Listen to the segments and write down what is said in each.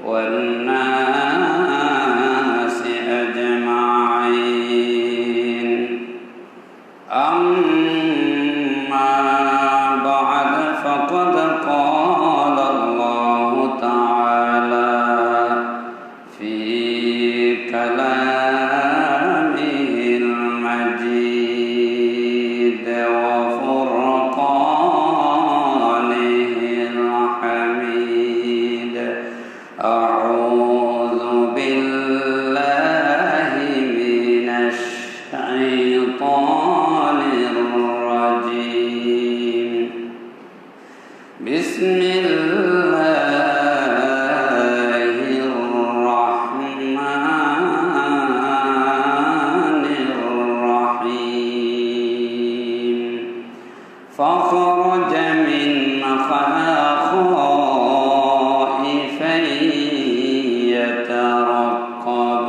والناس أجمعين أما بعد فقد قال الله تعالى في كلامه المجيد وفرقانه الحميد أعوذ بالله من الشيطان الرجيم بسم الله الرحمن الرحيم فخرج منها خائفا يترقب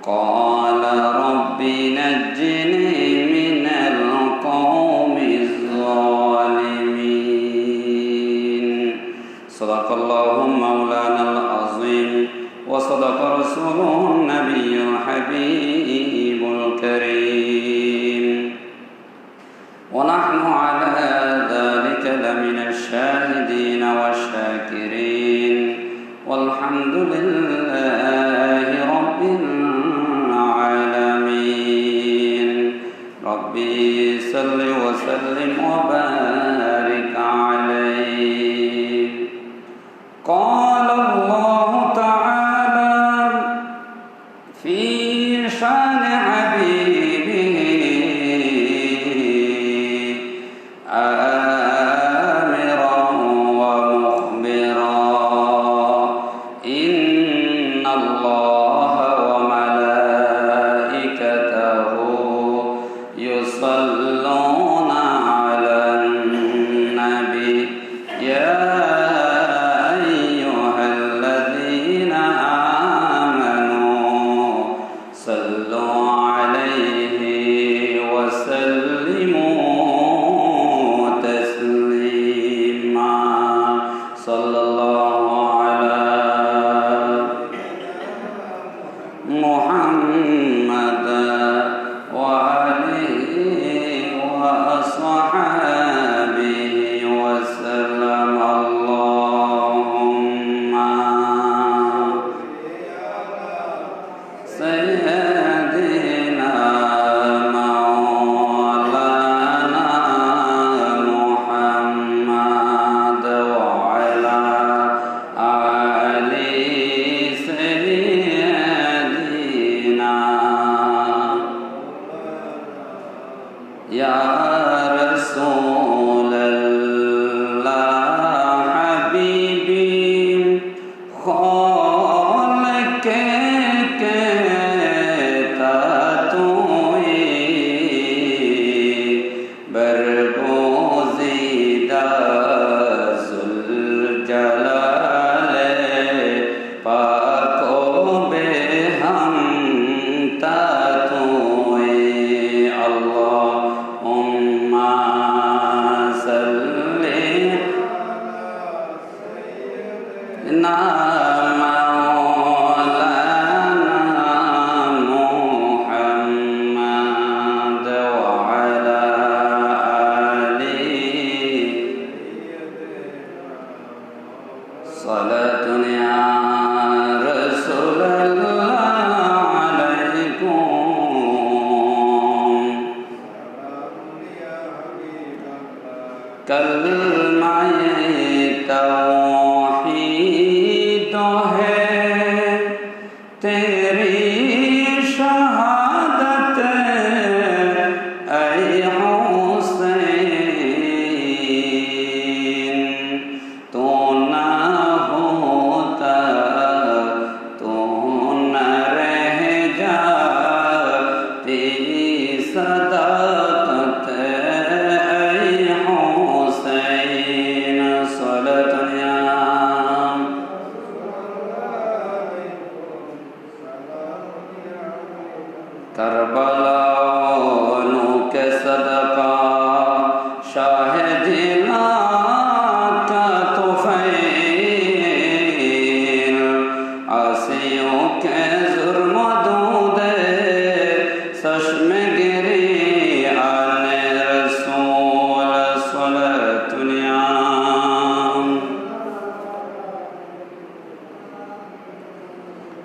قال رب نجني من القوم الظالمين صدق الله مولانا العظيم وصدق رسوله النبي الحبيب الكريم ونحن على ذلك لمن الشاهدين والشاكرين والحمد لله رب العالمين ربي صل وسلم وبارك عليه قال الله تعالى في شان حبيبه آمرا ومخبرا إن الله وملائكته يصلون على النبي يا أيها الذين آمنوا صلوا عليه وسلموا تسليما صلى الله على محمد وآله وأصحابه وسلم اللهم سيدنا مولانا محمد وعلى آل سيدنا يا رسول الله حبيبي خالق کے تاتوئی برگزیدہ ذوالجلال پاک و بے ہم تاتوئی اللہم صلی محمد وعلى آله صلاة يا رسول الله عليكم کلمہ توحید ہے تیری شہادت اے حسین تو نہ ہوتا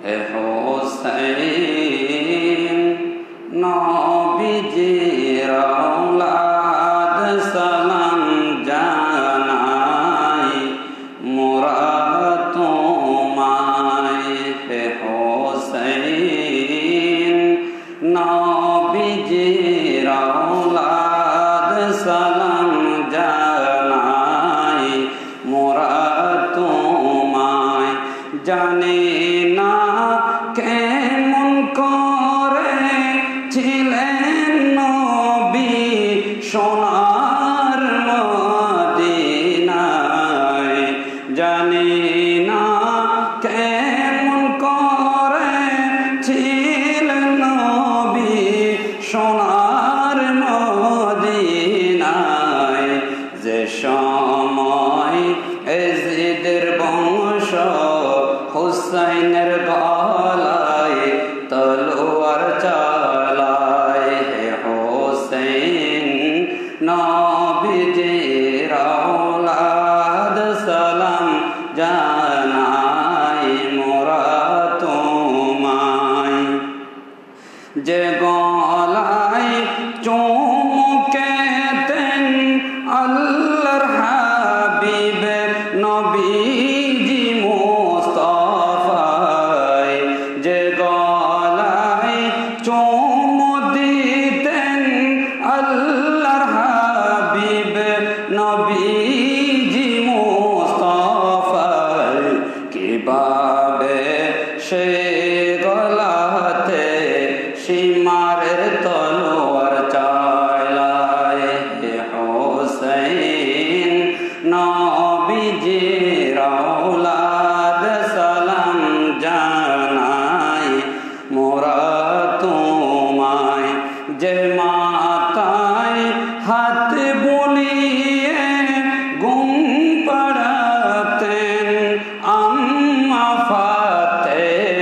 হে হোসেন নবীজির আওলাদ সালাম জানাই মোরা তোমায়। হে হোসেন নবীজির আওলাদ সালাম জানাই মোরা তোমায়। জানে না কেমন করে ছিলেন নবী সোনার মদিনায়। জানি না কেমন করে ছিলেন নবী সোনার মদিনায়। যে সময় এজিদের বংশ হুসাইনের গলায় তলোয়ার চালায়। হে হোসেন নবীজির আওলাদ সালাম জানাই মোরা তোমায়। যে গলায় চুমুকেতেন আল্লাহর হাবিব নবীজি মুস্তাফায়। যে গলায় চুমু দিতেন আল্লাহর হাবিব নবীজি মুস্তাফায়। কিভাবে সে গলাতে সীমারের তলোয়ার চালায়। হে হোসেন নবীজির আওলাদ সালাম জানাই মোরা তোমায়। যে মাথায় হাত বুলিয়ে ঘুম পাড়াতেন আম্মা ফাতেমায়।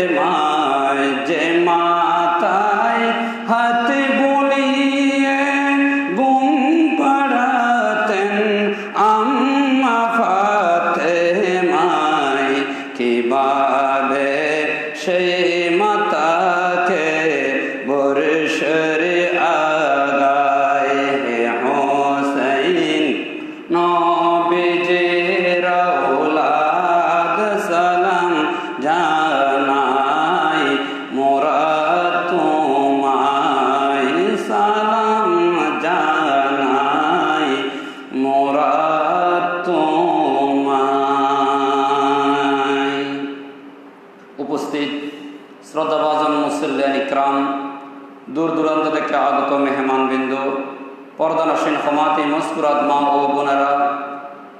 যে মাথায় হাত বুলিয়ে ঘুম পাড়াতেন আম্মা ফাতেমায়। কিভাবে সে মাতাকে বর্ষরে আগায়। হে হোসেন নবীজির আওলাদ সালাম জানাই মোরা তোমায়। সালাম জানাই মোরা তোমায়। উপস্থিত শ্রদ্ধাভাজন মুসল্লিয়ান ইকরাম, দূর দূরান্ত থেকে আগত মেহমানবৃন্দ, পর্দানসীন ক্ষমাতি মস্কুরাত মা ও বোনেরা,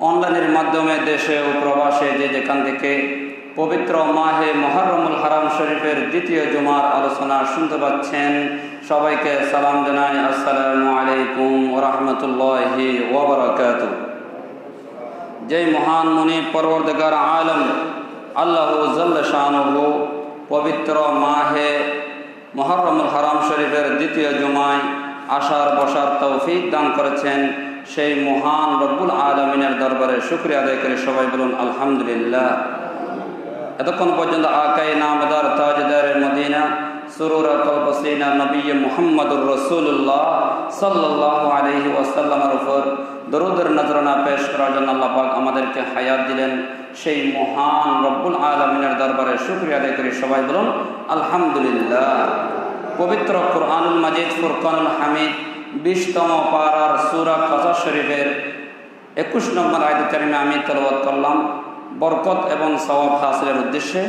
অনলাইনের মাধ্যমে দেশে ও প্রবাসে যে যেখান থেকে পবিত্র মাহে মুহররমুল হারাম শরীফের দ্বিতীয় জুমার আলোচনা শুনতে পাচ্ছেন, সবাইকে সালাম জানাই। আসসালামু আলাইকুম ওয়া রাহমাতুল্লাহি ওয়া বারাকাতুহু। যেই মহান মুনি পরওয়ারদিগার আলম আল্লাহ জাল্লা শানুহু পবিত্র মাহে মুহররমুল হারাম শরীফের দ্বিতীয় জুমায় আসার বসার তৌফিক দান করেছেন, সেই মহান রব্বুল আলামিনের দরবারে শুকরিয়া আদায় করে সবাই বলুন আলহামদুলিল্লাহ। এতক্ষণ পর্যন্ত আকায়ে নামদার তাজদারে মদিনা সুরুর কলবসিনা নবী মুহাম্মদুর রাসূলুল্লাহ সাল্লাল্লাহু আলাইহি ওয়াসাল্লামের উপর দরুদের নজরানা পেশ করার জন্য আল্লাহ পাক আমাদেরকে হায়াত দিলেন, সেই মহান রব্বুল আলামিনের দরবারে শুকরিয়া আদায় করে সবাই বলুন আলহামদুলিল্লাহ। পবিত্র কুরআনুল মাজিদ ফুরকানুল হামিদ 20তম পারার সূরা কসস শরীফের 21 নম্বর আয়াত কারিমে আমি তেলাওয়াত করলাম বরকত এবং সওয়াব হাসিলের উদ্দেশ্যে।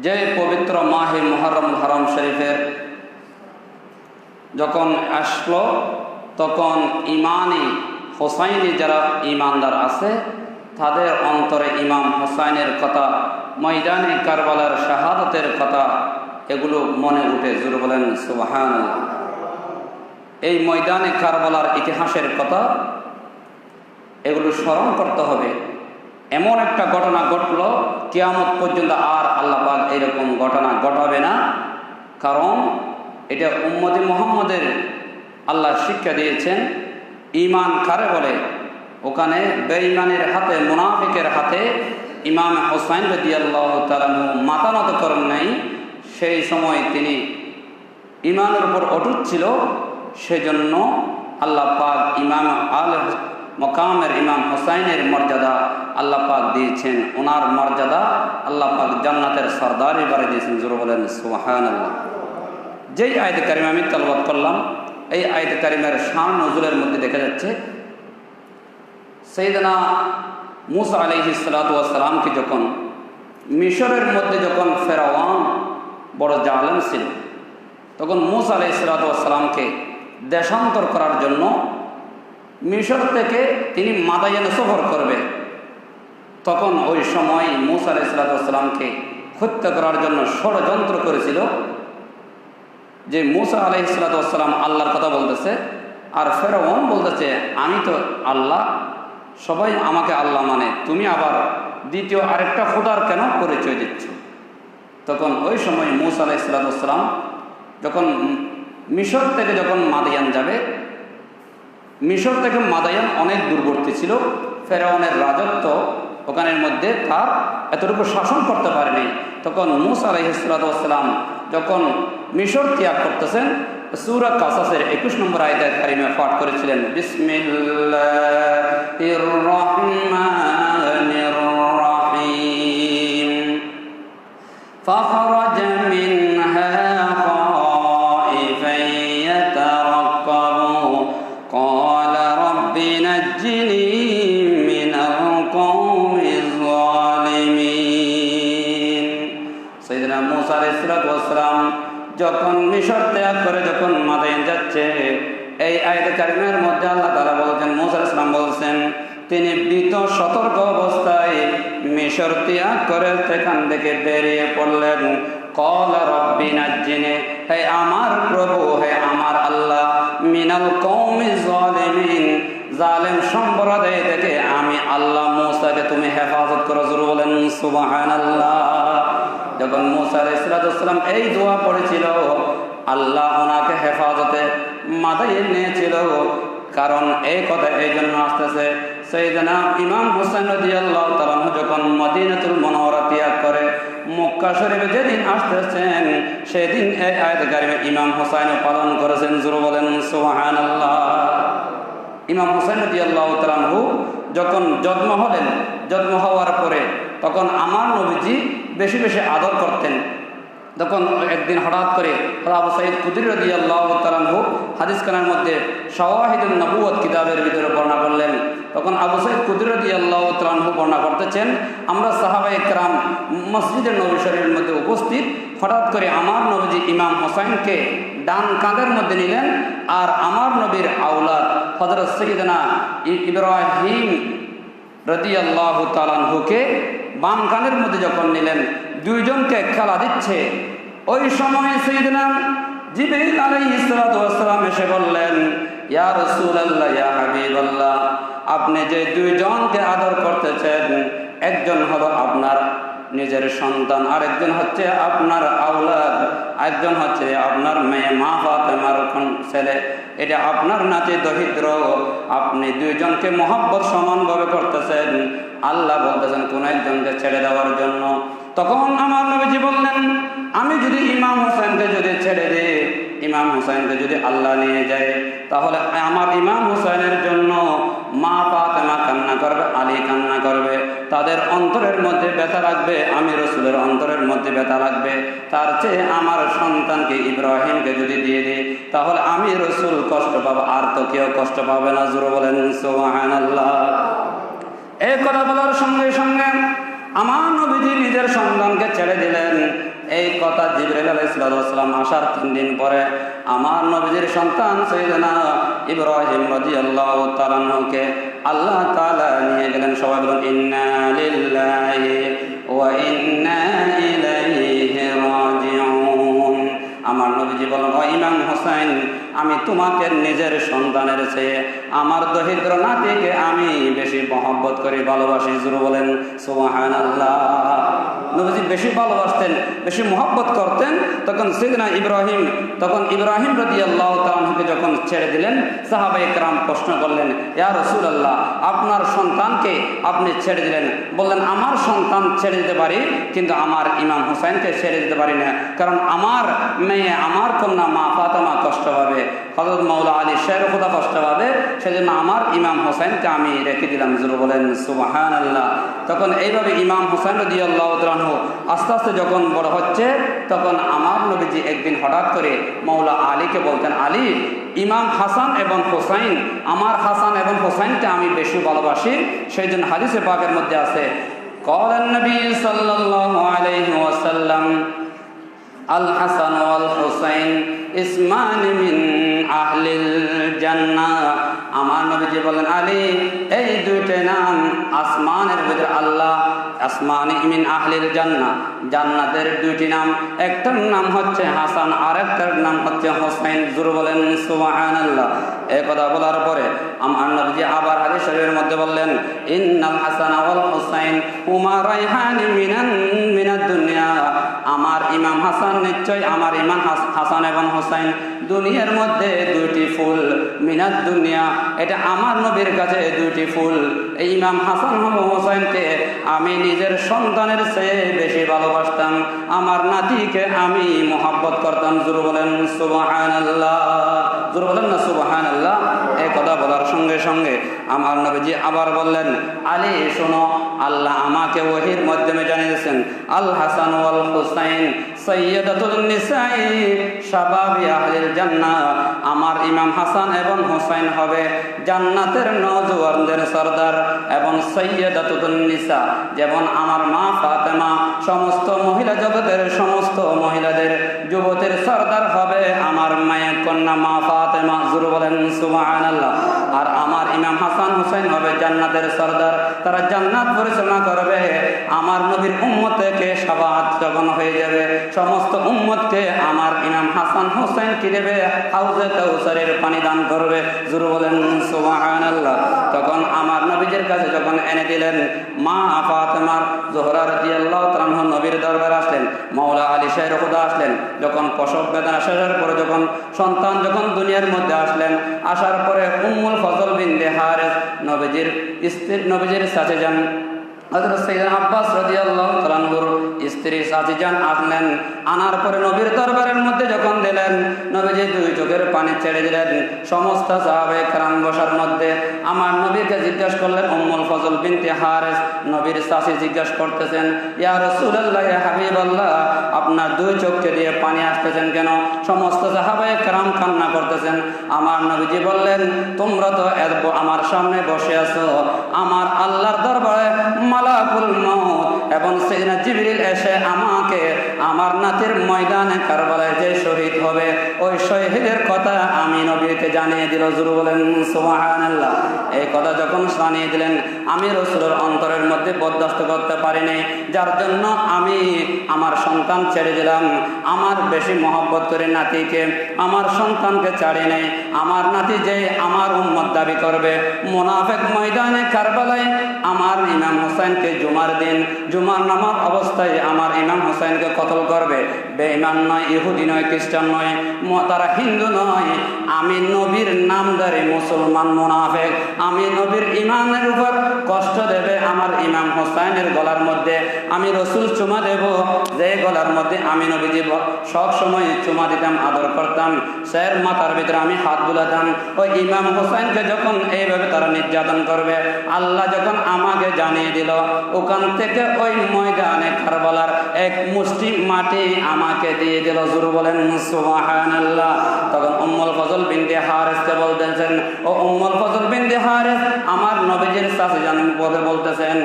যে পবিত্র মাহে মুহররমুল হারাম শরীফের যখন আসলো, তখন ইমানি হোসাইনি যারা ইমানদার আছে তাদের অন্তরে ইমাম হোসাইনের কথা, ময়দানে কারবালার শাহাদাতের কথা এগুলো মনে উঠে। জোরে বলেন সুবহানাল্লাহ। এই ময়দানে কারবালার ইতিহাসের কথা এগুলো স্মরণ করতে হবে। এমন একটা ঘটনা ঘটল, কিয়ামত পর্যন্ত আর আল্লাহ পাক এরকম ঘটনা ঘটাবে না, কারণ এটা উম্মতে মুহাম্মদের আল্লাহ শিক্ষা দিয়েছেন। ঈমান কারে বলে? ওখানে বেঈমানের হাতে, মুনাফিকের হাতে ইমাম হোসাইন রাদিয়াল্লাহু তাআলা মাথা নত করেন নাই, সেই সময় তিনি ইমানের উপর অটুট ছিল। সেজন্য আল্লাহ পাক ইমাম আল মকামের ইমাম হোসাইনের মর্যাদা আল্লাহ পাক দিয়েছেন। ওনার মর্যাদা আল্লাহ পাক জান্নাতের সরদারি বাড়ি দিয়েছেন। জোরে বলেন সুবহানাল্লাহ। যেই আয়াত কারিমা আমি তেলাওয়াত করলাম, এই আয়াত কারিমার শান নজুলের মধ্যে দেখা যাচ্ছে সাইয়েদনা মুসা আলাইহিস সালাতু ওয়াস সালামকে যখন মিশরের মধ্যে যখন ফেরাউন বড় জালেম ছিল, তখন মুসা আলাইহিস সালাতু ওয়াস সালামকে দেশান্তর করার জন্য মিশর থেকে তিনি মাদায়ানে সফর করবে। তখন ওই সময় মুসা আলাইহিস সালাতু ওয়াস সালামকে হত্যা করার জন্য ষড়যন্ত্র করেছিল। যে মুসা আলাইহিস সালাতু ওয়াস সালাম আল্লাহর কথা বলতেছে, আর ফেরাউন বলতেছে আমি তো আল্লাহ, সবাই আমাকে আল্লাহ মানে, তুমি আবার দ্বিতীয় আরেকটা খোদার কেন পরিচয় দিচ্ছ? তখন ওই সময় মুসা আলাইহিস সালাতু ওয়াস সালাম যখন মিশর থেকে যখন মাদায়ান যাবে, মিশর থেকে মাদায়ান অনেক দূরবর্তী ছিল। ফেরাউনের রাজত্ব ওখানের মধ্যে তার এতটুকু শাসন করতে পারেনি। তখন মুসা আলাইহিস সালাতু ওয়াস সালাম যখন মিশর ত্যাগ করতেছেন, সূরা কাসাসের 21 নম্বর আয়াতে কারিমা পাঠ করেছিলেন, বিসমিল্লাহির রহমানির রহিম, ফাখরাজা মিনহা খাইফান ইয়াতারাক্কাবু ক্বালা রাব্বি নাজ্জিনি মিনাল কওমিজ যালিমিন। সাইয়েদনা মুসা আলাইহিস সালাতু ওয়াস সালাম যখন মিশর ত্যাগ করে যখন মাদায়ান যাচ্ছে, এই আয়াতে কারিমার মধ্যে আল্লাহ তাআলা বলেছেন, মুসা আলাইহিস সালাম বলছেন তিনি ভীত সতর্ক অবস্থায় মিশর ত্যাগ করে সেখান থেকে বেরিয়ে পড়লেন। ক্বালা রাব্বি নাজ্জিনি, হে আমার প্রভু, হে আমার আল্লাহ, মিনাল কওমিজ যালিমিন, জালেম সম্প্রদায় থেকে আমি আল্লাহ মুসাকে তুমি হেফাজত করো। জোরে বলেন সুবহানাল্লাহ। যখন মুসা আলাইহিস সালাম এই দোয়া পড়েছিল, আল্লাহ ওনাকে হেফাজতে মাদায়ান নিয়েছিল। কারণ এই কথা এই জন্য আসতেছে, সাইয়েদনা ইমাম হোসেন রাদিয়াল্লাহু তাআলা যখন মদিনাতুল মুনাওয়ারা ত্যাগ করে মক্কা শরীফে যেদিন আসতেছেন, সেদিন এই আয়াত কারিমা ইমাম হোসেন পালন করেছেন। জোরে বলেন সুবহানাল্লাহ। ইমাম হোসেন রাদিয়াল্লাহু তাআলা যখন জন্ম হলেন, জন্ম হওয়ার পরে তখন আমার নবীজি বেশি বেশি আদর করতেন। তখন একদিন হঠাৎ করে আবু সাঈদ খুদরি রাদিয়াল্লাহু তাআলা হাদিস খানার মধ্যে শাওয়াহিদুন নবুওয়াত কিতাবের ভিতরে বর্ণনা করলেন। তখন আবু সাঈদ খুদরি রাদিয়াল্লাহু তাআলা বর্ণনা করতেছেন, আমরা সাহাবায়ে কেরাম মসজিদে নবী শরীফের মধ্যে উপস্থিত, হঠাৎ করে আমার নবীজি ইমাম হোসেনকে ডান কাঁধের মধ্যে নিলেন, আর আমার নবীর আওলাদ হযরত সাইয়েদনা ইব্রাহিম রাদিয়াল্লাহু তাআলা কে বাম কানের মধ্যে যখন নিলেন, দুইজনকে খেলা দিচ্ছে। ওই সময় সাইয়েদনা জিবরিল আলাইহিস সালাতু ওয়াস সালাম এসে বললেন, ইয়া রাসূলুল্লাহ, ইয়া হাবিবাল্লাহ, আপনি যে দুইজনকে আদর করতেছেন, একজন হলো আপনার নিজের সন্তান, আরেকজন হচ্ছে আপনার আওলাদ, একজন হচ্ছে আপনার মেয়ে মা ফাতেমার ছেলে, এটা আপনার নাতি দরিদ্র। আপনি দুইজনকে মহব্বত সমানভাবে করতেছেন, আল্লাহ বলতেছেন কোন একজনকে ছেড়ে দেওয়ার জন্য। তখন আমার নবীজি বললেন, আমি যদি ইমাম হোসেনকে যদি ছেড়ে দিই, ইমাম হোসেনকে যদি আল্লাহ নিয়ে যায়, তাহলে আমার ইমাম হোসেনের জন্য মা ফাতেমা কান্না করবে, আলী কান্না করবে, তাদের অন্তরের মধ্যে ব্যথা লাগবে, আমি রাসূলের অন্তরের মধ্যে ব্যথা লাগবে। তার চেয়ে আমার সন্তানকে ইব্রাহিমকে যদি দিয়ে দিই, তাহলে আমি রাসূল কষ্ট পাবো, আর তো কেউ কষ্ট পাবে না। জোরে বলেন সুবহানাল্লাহ। এই কথা বলার সঙ্গে সঙ্গে আমার নবীজি নিজের সন্তানকে ছেড়ে দিলেন। এই কথা জিবরাইল আলাইহিস সালাম আসার 3 দিন পরে আমার নবীজির সন্তান সাইয়েদনা ইব্রাহিম রাদিয়াল্লাহু তাআলা কে আল্লাহ তাআলা নিয়ে গেলেন। সবাই বলুন ইন্না লিল্লাহি ওয়া ইন্না ইলাইহি রাজিউন। আমার নবীজি বলেন, ও ইমাম হোসেন, আমি তোমাকে নিজের সন্তানের চেয়ে আমার দরিদ্র নাতিকে আমি বেশি মহব্বত করি, ভালোবাসি। জোরে বলেন সুবহানাল্লাহ। নবীজি বেশি ভালোবাসতেন, বেশি মহব্বত করতেন। তখন সাইয়েদনা ইব্রাহিম রাদিয়াল্লাহু তাআলা আনহুকে যখন ছেড়ে দিলেন, সাহাবায়ে কেরাম প্রশ্ন করলেন, ইয়া রাসূলুল্লাহ, আপনার সন্তানকে আপনি ছেড়ে দিলেন। বললেন, আমার সন্তান ছেড়ে দিতে পারি, কিন্তু আমার ইমাম হুসাইনকে ছেড়ে দিতে পারি না, কারণ আমার মেয়ে, আমার কন্যা মা ফাতেমা কষ্ট পাবে, হযরত মাওলা আলী শের খোদা কষ্ট পাবে, সেজন্য আমার ইমাম হুসাইনকে আমি রেখে দিলাম। জোরে বলেন সুবহানাল্লাহ। তখন এইভাবে ইমাম হুসাইন রাদিয়াল্লাহু তাআলা আনহু আস্তে আস্তে যখন বড় হচ্ছে, তখন আমার নবীজি একদিন হঠাৎ করে মাওলা আলীকে বলতেন, আলী, ইমাম হাসান এবং হোসাইন, আমার হাসান এবং হোসাইনকে আমি বেশি ভালোবাসি। সেই জন্য হাদিসে পাকের মধ্যে আছে, قال النبي صلى الله عليه وسلم الحسن والحسين اسمان من أهل الجنة। আমার নবীজি বলেন, আলী, এই দুইটা নাম আসমানের ভিতরে আল্লাহ, আসমানি মিন আহলিল জান্নাহ, জান্নাতের দুইটি নাম, একটার নাম হচ্ছে হাসান, আরেকটার নাম হচ্ছে হোসাইন। জোরে বলেন সুবহানাল্লাহ। এই কথা বলার পরে আমার নবীজি আবার হাদিস শরীফের মধ্যে বললেন, ইন্নাল হাসান ওয়াল হোসাইন হুমা রাইহানি মিনাদ দুনিয়া। আমার ইমাম হাসান, নিশ্চয় আমার ইমাম হাসান এবং হোসাইন দুনিয়ার মধ্যে দুইটি ফুল, মিনাদ দুনিয়া, এটা আমার নবীর কাছে দুইটি ফুল। এই ইমাম হাসান ও হোসাইনকে আমি নিজের সন্তানের চেয়ে বেশি ভালোবাসতাম, আমার নাতিকে আমি মহব্বত করতাম। জোরে বলেন সুবহানাল্লাহ। জোরে বলেন না সুবহানাল্লাহ। এই কথা বলার সঙ্গে সঙ্গে আমার নবীজি আবার বললেন, আলী শোনো, আল্লাহ আমাকে ওহীর মাধ্যমে জানিয়েছেন, আল হাসান ওয়াল হুসাইন সাইয়্যিদাতুন নিসাই শাবাবি আহলিল জান্নাহ। আমার ইমাম হাসান এবং হুসাইন হবে জান্নাতের নওজোয়ানদের সরদার, এবং সাইয়্যিদাতুন নিসা, যেমন আমার মা ফাতেমা সমস্ত মহিলা জগতের সমস্ত মহিলাদের যুবতের সরদার হবে আমার মায়ের কন্যা মা ফাতেমা। জোরে বলেন সুবহানাল্লাহ। আর আমার ইমাম হাসান হুসাইন হবে জান্নাতের সরদার, তারা জান্নাত পরিচালনা করবে। আমার নবীর উম্মতকে শাফাআত যখন হয়ে যাবে, সমস্ত উম্মতকে আমার ইমাম হাসান হুসাইন কি দেবে? হাউজে কাউসারের পানি দান করবে। জোরে বলেন সুবহানাল্লাহ। তখন আমার নবীজির কাছে যখন এনে দিলেন, মা ফাতেমার জোহরা রাদিয়াল্লাহু তাআলা আনহা নবীর দরবারে আসলেন, মাওলা আলী শাহ খোদা আসলেন। যখন প্রসব বেদনা শেষের পরে যখন সন্তান যখন দুনিয়ার মধ্যে আসলেন, আসার পরে উম্মুল ফজল বিনতে হারিস নবীজির স্ত্রী, নবীজির সাথে যান হযরত সাইয়েদনা আব্বাস রাদিয়াল্লাহু তাআলা আনহুর স্ত্রী সাজিজান আসলেন। আনার পরে নবীর দরবারের মধ্যে যখন দিলেন, নবীজি দুই চোখের পানি ছেড়ে দিলেন। সমস্ত সাহাবায়ে কেরাম বসার মধ্যে আমার নবীকে জিজ্ঞাসা করলেন, উম্মুল ফজল বিনতে হারিস নবীর সাথী জিজ্ঞাসা করতেছেন, ইয়া রাসূলুল্লাহ, ইয়া হাবিবাল্লাহ, আপনার দুই চোখে দিয়ে পানি আসতেছেন কেন? সমস্ত সাহাবায়ে কেরাম কান্না করতেছেন। আমার নবীজি বললেন, তোমরা তো আমার সামনে বসে আছো, আমার আল্লাহর দরবারে মালাকুল মউত এবং সাইয়েদনা জিবরিল এসে আমাকে আমার নাতির ময়দানে কারবালায় যে শহীদ হবে, ওই শহীদের কথা আমি নবীকে জানিয়ে দিল। জোরে বলেন সুবহানাল্লাহ। এই কথা যখন জানিয়ে দিলেন, আমি রাসূলের অন্তরের মধ্যে বরদাস্ত করতে পারিনি, যার জন্য আমি আমার সন্তান ছেড়ে দিলাম। আমার বেশি মহব্বত করে নাতিকে, আমার সন্তানকে ছাড়ি নাই। আমার নাতি যে আমার উম্মত দাবি করবে, মুনাফিক ময়দানে কারবালায় আমার ইমাম হোসেনকে জুমার দিন জুমার নামাজ অবস্থায় আমার ইমাম হোসেনকে কতল করবে। বেঈমান নয়, ইহুদি নয়, খ্রিস্টান নয়, তারা হিন্দু নয়, আমি নবীর নামধারী মুসলমান মুনাফিক। আমি নবীর ইমানের উপর কষ্ট দেবে আমার ইমাম হোসেনের গলার মধ্যে আমি রসুল চুমা দেব, যে গলার মধ্যে আমি নবীজি সব সময় চুমা দিতাম, আদর করতাম, স্যার মাথার ভিতরে আমি হাত বুলাতাম। ওই ইমাম হোসেনকে যখন এইভাবে তারা নির্যাতন করবে, আল্লাহ যখন আমাকে জানিয়ে দিল, ওখান থেকে ওই ময়দানে কারবালার এক মুষ্টি মাটি আমাকে দিয়ে দিল। জোরে বলেন সুবহানাল্লাহ। তখন উম্মুল ফজল বিনতে হারিসকে বলতেছেন, ও উম্মুল ফজল বিনতে হারিস, আমার নবীজির চাচি জান বলতেছেন,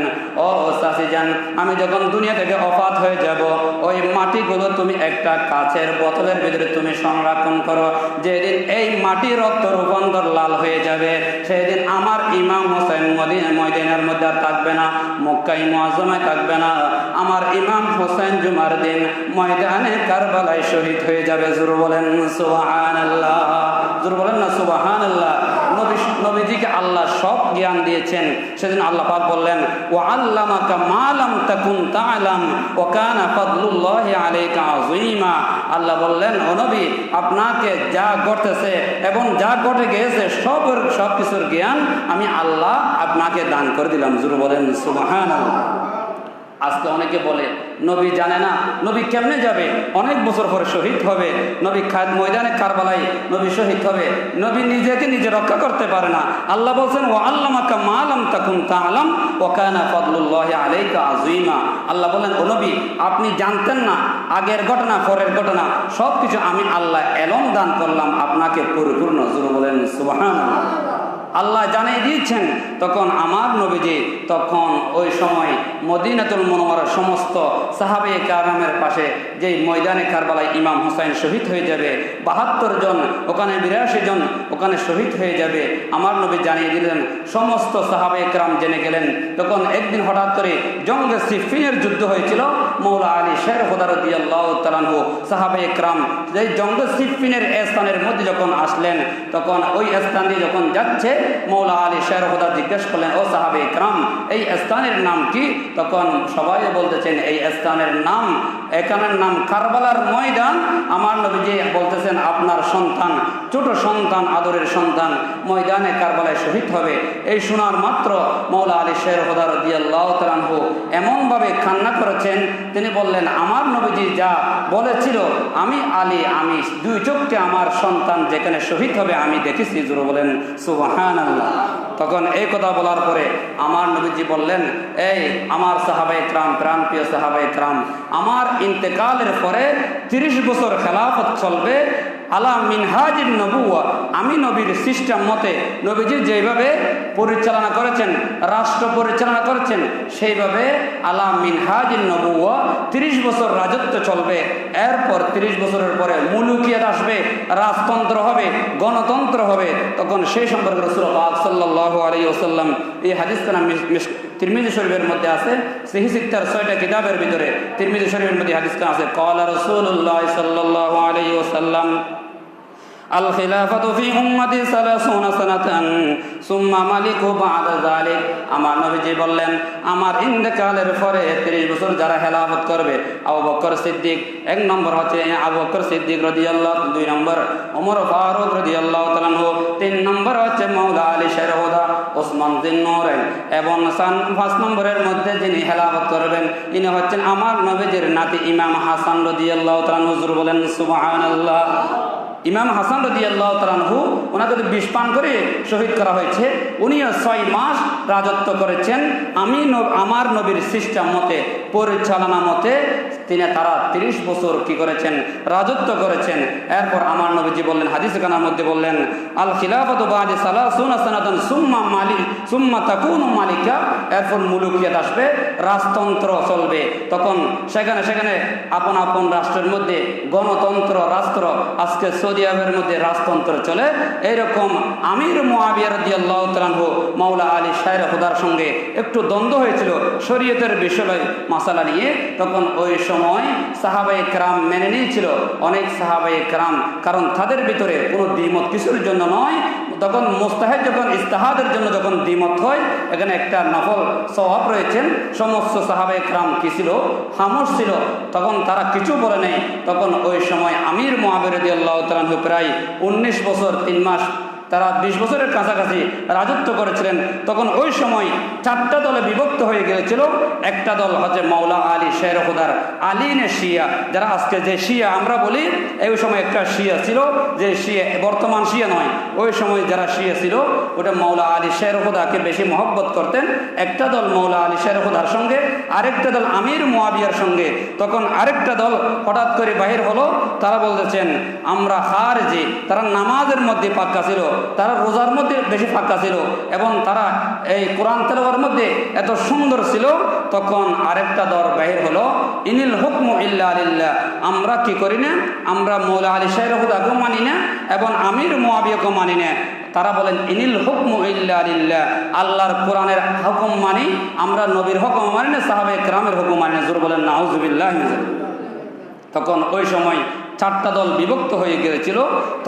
ও চাচি জান, আমি যখন দুনিয়া থেকে অফাত হয়ে যাব, ওই মাটিগুলো তুমি একটা কাচের বোতলের ভিতরে তুমি সংরক্ষণ করো। যেদিন এই মাটি রক্ত রূপান্তর লাল হয়ে যাবে, সেদিন আমার ইমাম হোসেন ময়দানের মধ্যে আর থাকবে না, মক্কায় মুআজ্জামায় থাকবে না। আমার ইমাম হোসেন জুমার দিন ময়দানে কারবালায় শহীদ হয়ে যাবে। জোর বলেন সুবহানাল্লাহ, জোর বলেন না সুবহানাল্লাহ। নবীজিকে আল্লাহ সব জ্ঞান দিয়েছেন। সেদিন আল্লাহ পাক বললেন, ওয়া আল্লামাকা মা লাম তাকুন তা'লাম ওয়া কানা ফাদলুল্লাহি আলাইকা আযীমা। আল্লাহ বললেন, ও নবী, আপনাকে যা ঘটেছে এবং যা ঘটে গিয়েছে সব কিছুর জ্ঞান আমি আল্লাহ আপনাকে দান করে দিলাম। জোরে বলেন সুবহানাল্লাহ। আজকে অনেকে বলে নবী জানে না, নবী কেমনে যাবে, অনেক বছর পরে শহীদ হবে, নবী ময়দানে কারবালায় নবী শহীদ হবে, নবী নিজেকে নিজে রক্ষা করতে পারে না। আল্লাহ বলছেন, ওয়া আল্লামাকা মা লাম তাকুন তা'লাম ওয়া কানা ফাদলুল্লাহি আলাইকা আযীমা। আল্লাহ বলেন, ও নবী, আপনি জানতেন না আগের ঘটনা পরের ঘটনা সব কিছু আমি আল্লাহ এলম দান করলাম আপনাকে পরিপূর্ণ। জোরে বলেন সুবহানাল্লাহ। আল্লাহ জানিয়ে দিয়েছেন। তখন আমার নবীজি তখন ওই সময় মদিনাতুল মুনাওয়ারার সমস্ত সাহাবায়ে কেরামের পাশে যেই ময়দানে কারবালায় ইমাম হুসাইন শহীদ হয়ে যাবে, ৭২ জন ওখানে ৮২ জন ওখানে শহীদ হয়ে যাবে, আমার নবী জানিয়ে দিলেন। সমস্ত সাহাবায়ে কেরাম জেনে গেলেন। তখন একদিন হঠাৎ করে জঙ্গে সিফিনের যুদ্ধ হয়েছিল। মৌলা আলী শের খুদা রাদিয়াল্লাহু তাআলা আনহু সাহাবায়ে কেরাম এই জঙ্গে সিফিনের স্থানের মধ্যে যখন আসলেন, তখন ওই স্থান দিয়ে যখন যাচ্ছে মৌলা আলী শের খুদা জিজ্ঞেস করলেন, ও সাহাবায়ে কেরাম, এই স্থানের নাম কি? তখন সবাই বলতেছেন এই স্থানের নাম, এখানের নাম কারবালার ময়দান। আমার নবীজি বলতেছেন, আপনার সন্তান, ছোট সন্তান, আদরের সন্তান ময়দানে কারবালায় শহীদ হবে। এই শোনার মাত্র মৌলা আলী শের খুদা রাদিয়াল্লাহু তাআলা আনহু এমনভাবে কান্না করেছেন, তিনি বললেন, আমার নবীজি যা বলেছিল আমি আলী, আমি দুই চোখে আমার সন্তান যেখানে শহীদ হবে আমি দেখেছি। জোরে বলেন সুবহানাল্লাহ। তখন এই কথা বলার পরে আমার নবীজি বললেন, এই আমার সাহাবায়ে কেরাম, প্রাণপ্রিয় সাহাবায়ে কেরাম, আমার ইন্তেকালের পরে ৩০ বছর খেলাফত চলবে আলা মিনহাজিন নবুওয়া। আমি নবীর সিস্টেম মতে নবীজি যেভাবে পরিচালনা করেছেন, রাষ্ট্র পরিচালনা করেছেন, সেইভাবে আলা মিনহাজিন নবুওয়া ৩০ বছর রাজত্ব চলবে। এরপর ৩০ বছরের পরে মুলুকিয়াত আসবে, রাজতন্ত্র হবে, গণতন্ত্র হবে। তখন সেই সম্পর্কে রাসূল পাক সাল্লাল্লাহু আলাইহি ওয়াসাল্লাম এই হাদিসটা তিরমিজি শরীফের মধ্যে আছে, সহিহ সিত্তার ৬টা কিতাবের ভিতরে তিরমিজি শরীফের মধ্যে হাদিসটা আছে। ক্বালা রাসূলুল্লাহ সাল্লাল্লাহু আলাইহি ওয়াসাল্লাম, আল খিলাফাতু ফি উম্মতি ৩০ সানাতান সুম্মা মালিকু বা'দা যালিক। আমার নবীজি বললেন, আমার ইন্তেকালের পরে ৩০ বছর যারা খেলাফত করবে, আবু বকর সিদ্দিক ১ নম্বর হচ্ছে আবু বকর সিদ্দিক রাদিয়াল্লাহু, ২ নম্বর ওমর ফারুক রাদিয়াল্লাহু তাআলা আনহু, ৩ নম্বর হচ্ছে মাওলা আলী শের খুদা ওসমান যিন্নুরাইন, এবং ৫ নম্বরের মধ্যে যিনি খেলাফত করবেন ইনি হচ্ছেন আমার নবীজির নাতি ইমাম হাসান রাদিয়াল্লাহু তাআলা আনহু। হুজুর বলেন সুবহানাল্লাহ। ইমাম হাসান রাদিয়াল্লাহু তাআলা আনহু, ওনাকে তো বিষ পান করে শহীদ করা হয়েছে। উনিও ৬ মাস রাজত্ব করেছেন আমার নবীর সিস্টেম মতে, পরিচালনা মতে তারা ৩০ বছর কি করেছেন, রাজত্ব করেছেন। এরপর আমার নবীজি বললেন, হাদিসে কানার মধ্যে বললেন, আল খিলাফাতু বা'দা ৩০ সানাতান সুম্মা তাকুনু মালিকা। এরপর মুলুকিয়াত আসবে, রাজতন্ত্র চলবে। তখন সেখানে আপন আপন রাষ্ট্রের মধ্যে গণতন্ত্র রাষ্ট্র, আজকে সৌদি আরবের মধ্যে রাজতন্ত্র চলে। এইরকম আমির মুআবিয়া রাদিয়াল্লাহু তাআলা আনহু মাওলা আলী শের খুদার সঙ্গে একটু দ্বন্দ্ব হয়েছিল শরীয়তের বিষয় মাসালা নিয়ে। তখন ওই সময় সাহাবায়ে কেরাম মেনে নিয়েছিল, অনেক সাহাবায়ে কেরাম, কারণ তাদের ভিতরে কোনো দ্বিমত কিছুর জন্য নয়। তখন মুস্তাহিদ যখন ইজতিহাদের জন্য যখন দ্বিমত হয়, এখানে একটা নফল সওয়াব রয়েছেন। সমস্ত সাহাবায়ে কেরাম কি ছিল, খামোশ ছিল, তখন তারা কিছু বলে নেই। তখন ওই সময় আমির মুআবিয়া রাদিয়াল্লাহু তাআলা আনহু প্রায় ১৯ বছর ৩ মাস, তারা ২০ বছরের কাছাকাছি রাজত্ব করেছিলেন। তখন ওই সময় ৪টা দলে বিভক্ত হয়ে গিয়েছিল। একটা দল হচ্ছে মাওলা আলী শের খুদার আলীনে শিয়া, যারা আজকে যে শিয়া আমরা বলি, এই সময় একটা শিয়া ছিল, যে শিয়া বর্তমান শিয়া নয়, ওই সময় যারা শিয়া ছিল ওটা মৌলা আলী শের খুদাকে বেশি মহব্বত করতেন। একটা দল মৌলা আলী শের খুদার সঙ্গে, আরেকটা দল আমির মুয়াবিয়ার সঙ্গে। তখন আরেকটা দল হঠাৎ করে বাহির হলো, তারা বলতেছেন আমরা খারজি। তারা নামাজের মধ্যে পাক্কা ছিল, তারা রোজার মধ্যে বেশি পাক্কা ছিল, এবং তারা এই কোরআন তেলাওয়াতের মধ্যে এত সুন্দর ছিল। তখন আরেকটা দল বাহির হলো, ইনিল হুকমু ইল্লা লিল্লাহ, আমরা কি করি না, আমরা মৌলা আলী শের খুদাকেও মানি না এবং আমির মুয়াবিয়াকেও মানি না। তারা বলেন ইনিল হুকমু ইল্লা লিল্লাহ, আল্লাহর কোরআনের হুকুম মানি, আমরা নবীর হুকুম মানি না, সাহাবায়ে কেরামের হুকুম মানি না। জোর বলেন নাউযুবিল্লাহ। তখন ওই সময় চারটা দল বিভক্ত হয়ে গিয়েছিল।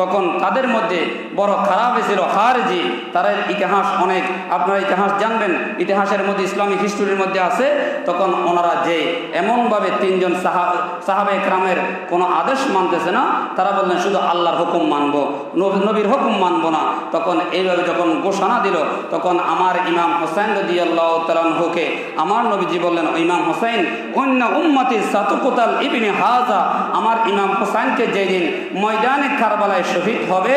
তখন তাদের মধ্যে বড় খারাপ ছিল খারজি। তারা ইতিহাস অনেক, আপনারা ইতিহাস জানবেন, ইতিহাসের মধ্যে ইসলামিক হিস্ট্রির মধ্যে আছে। তখন ওনারা যে এমনভাবে তিনজন সাহাবায়ে কেরামের কোনো আদেশ মানতেছে না, তারা বললেন শুধু আল্লাহর হুকুম মানবো, নবীর হুকুম মানবো না। তখন এইভাবে যখন ঘোষণা দিল, তখন আমার ইমাম হোসেন রাদিয়াল্লাহু তাআলা আনহুকে আমার নবীজি বললেন, ইমাম হোসেন অন্য উম্মতি সাতুকুতাল ইবনে হাজা, আমার ইমাম হোসেনকে যেদিন ময়দানে কারবালায় শহীদ হবে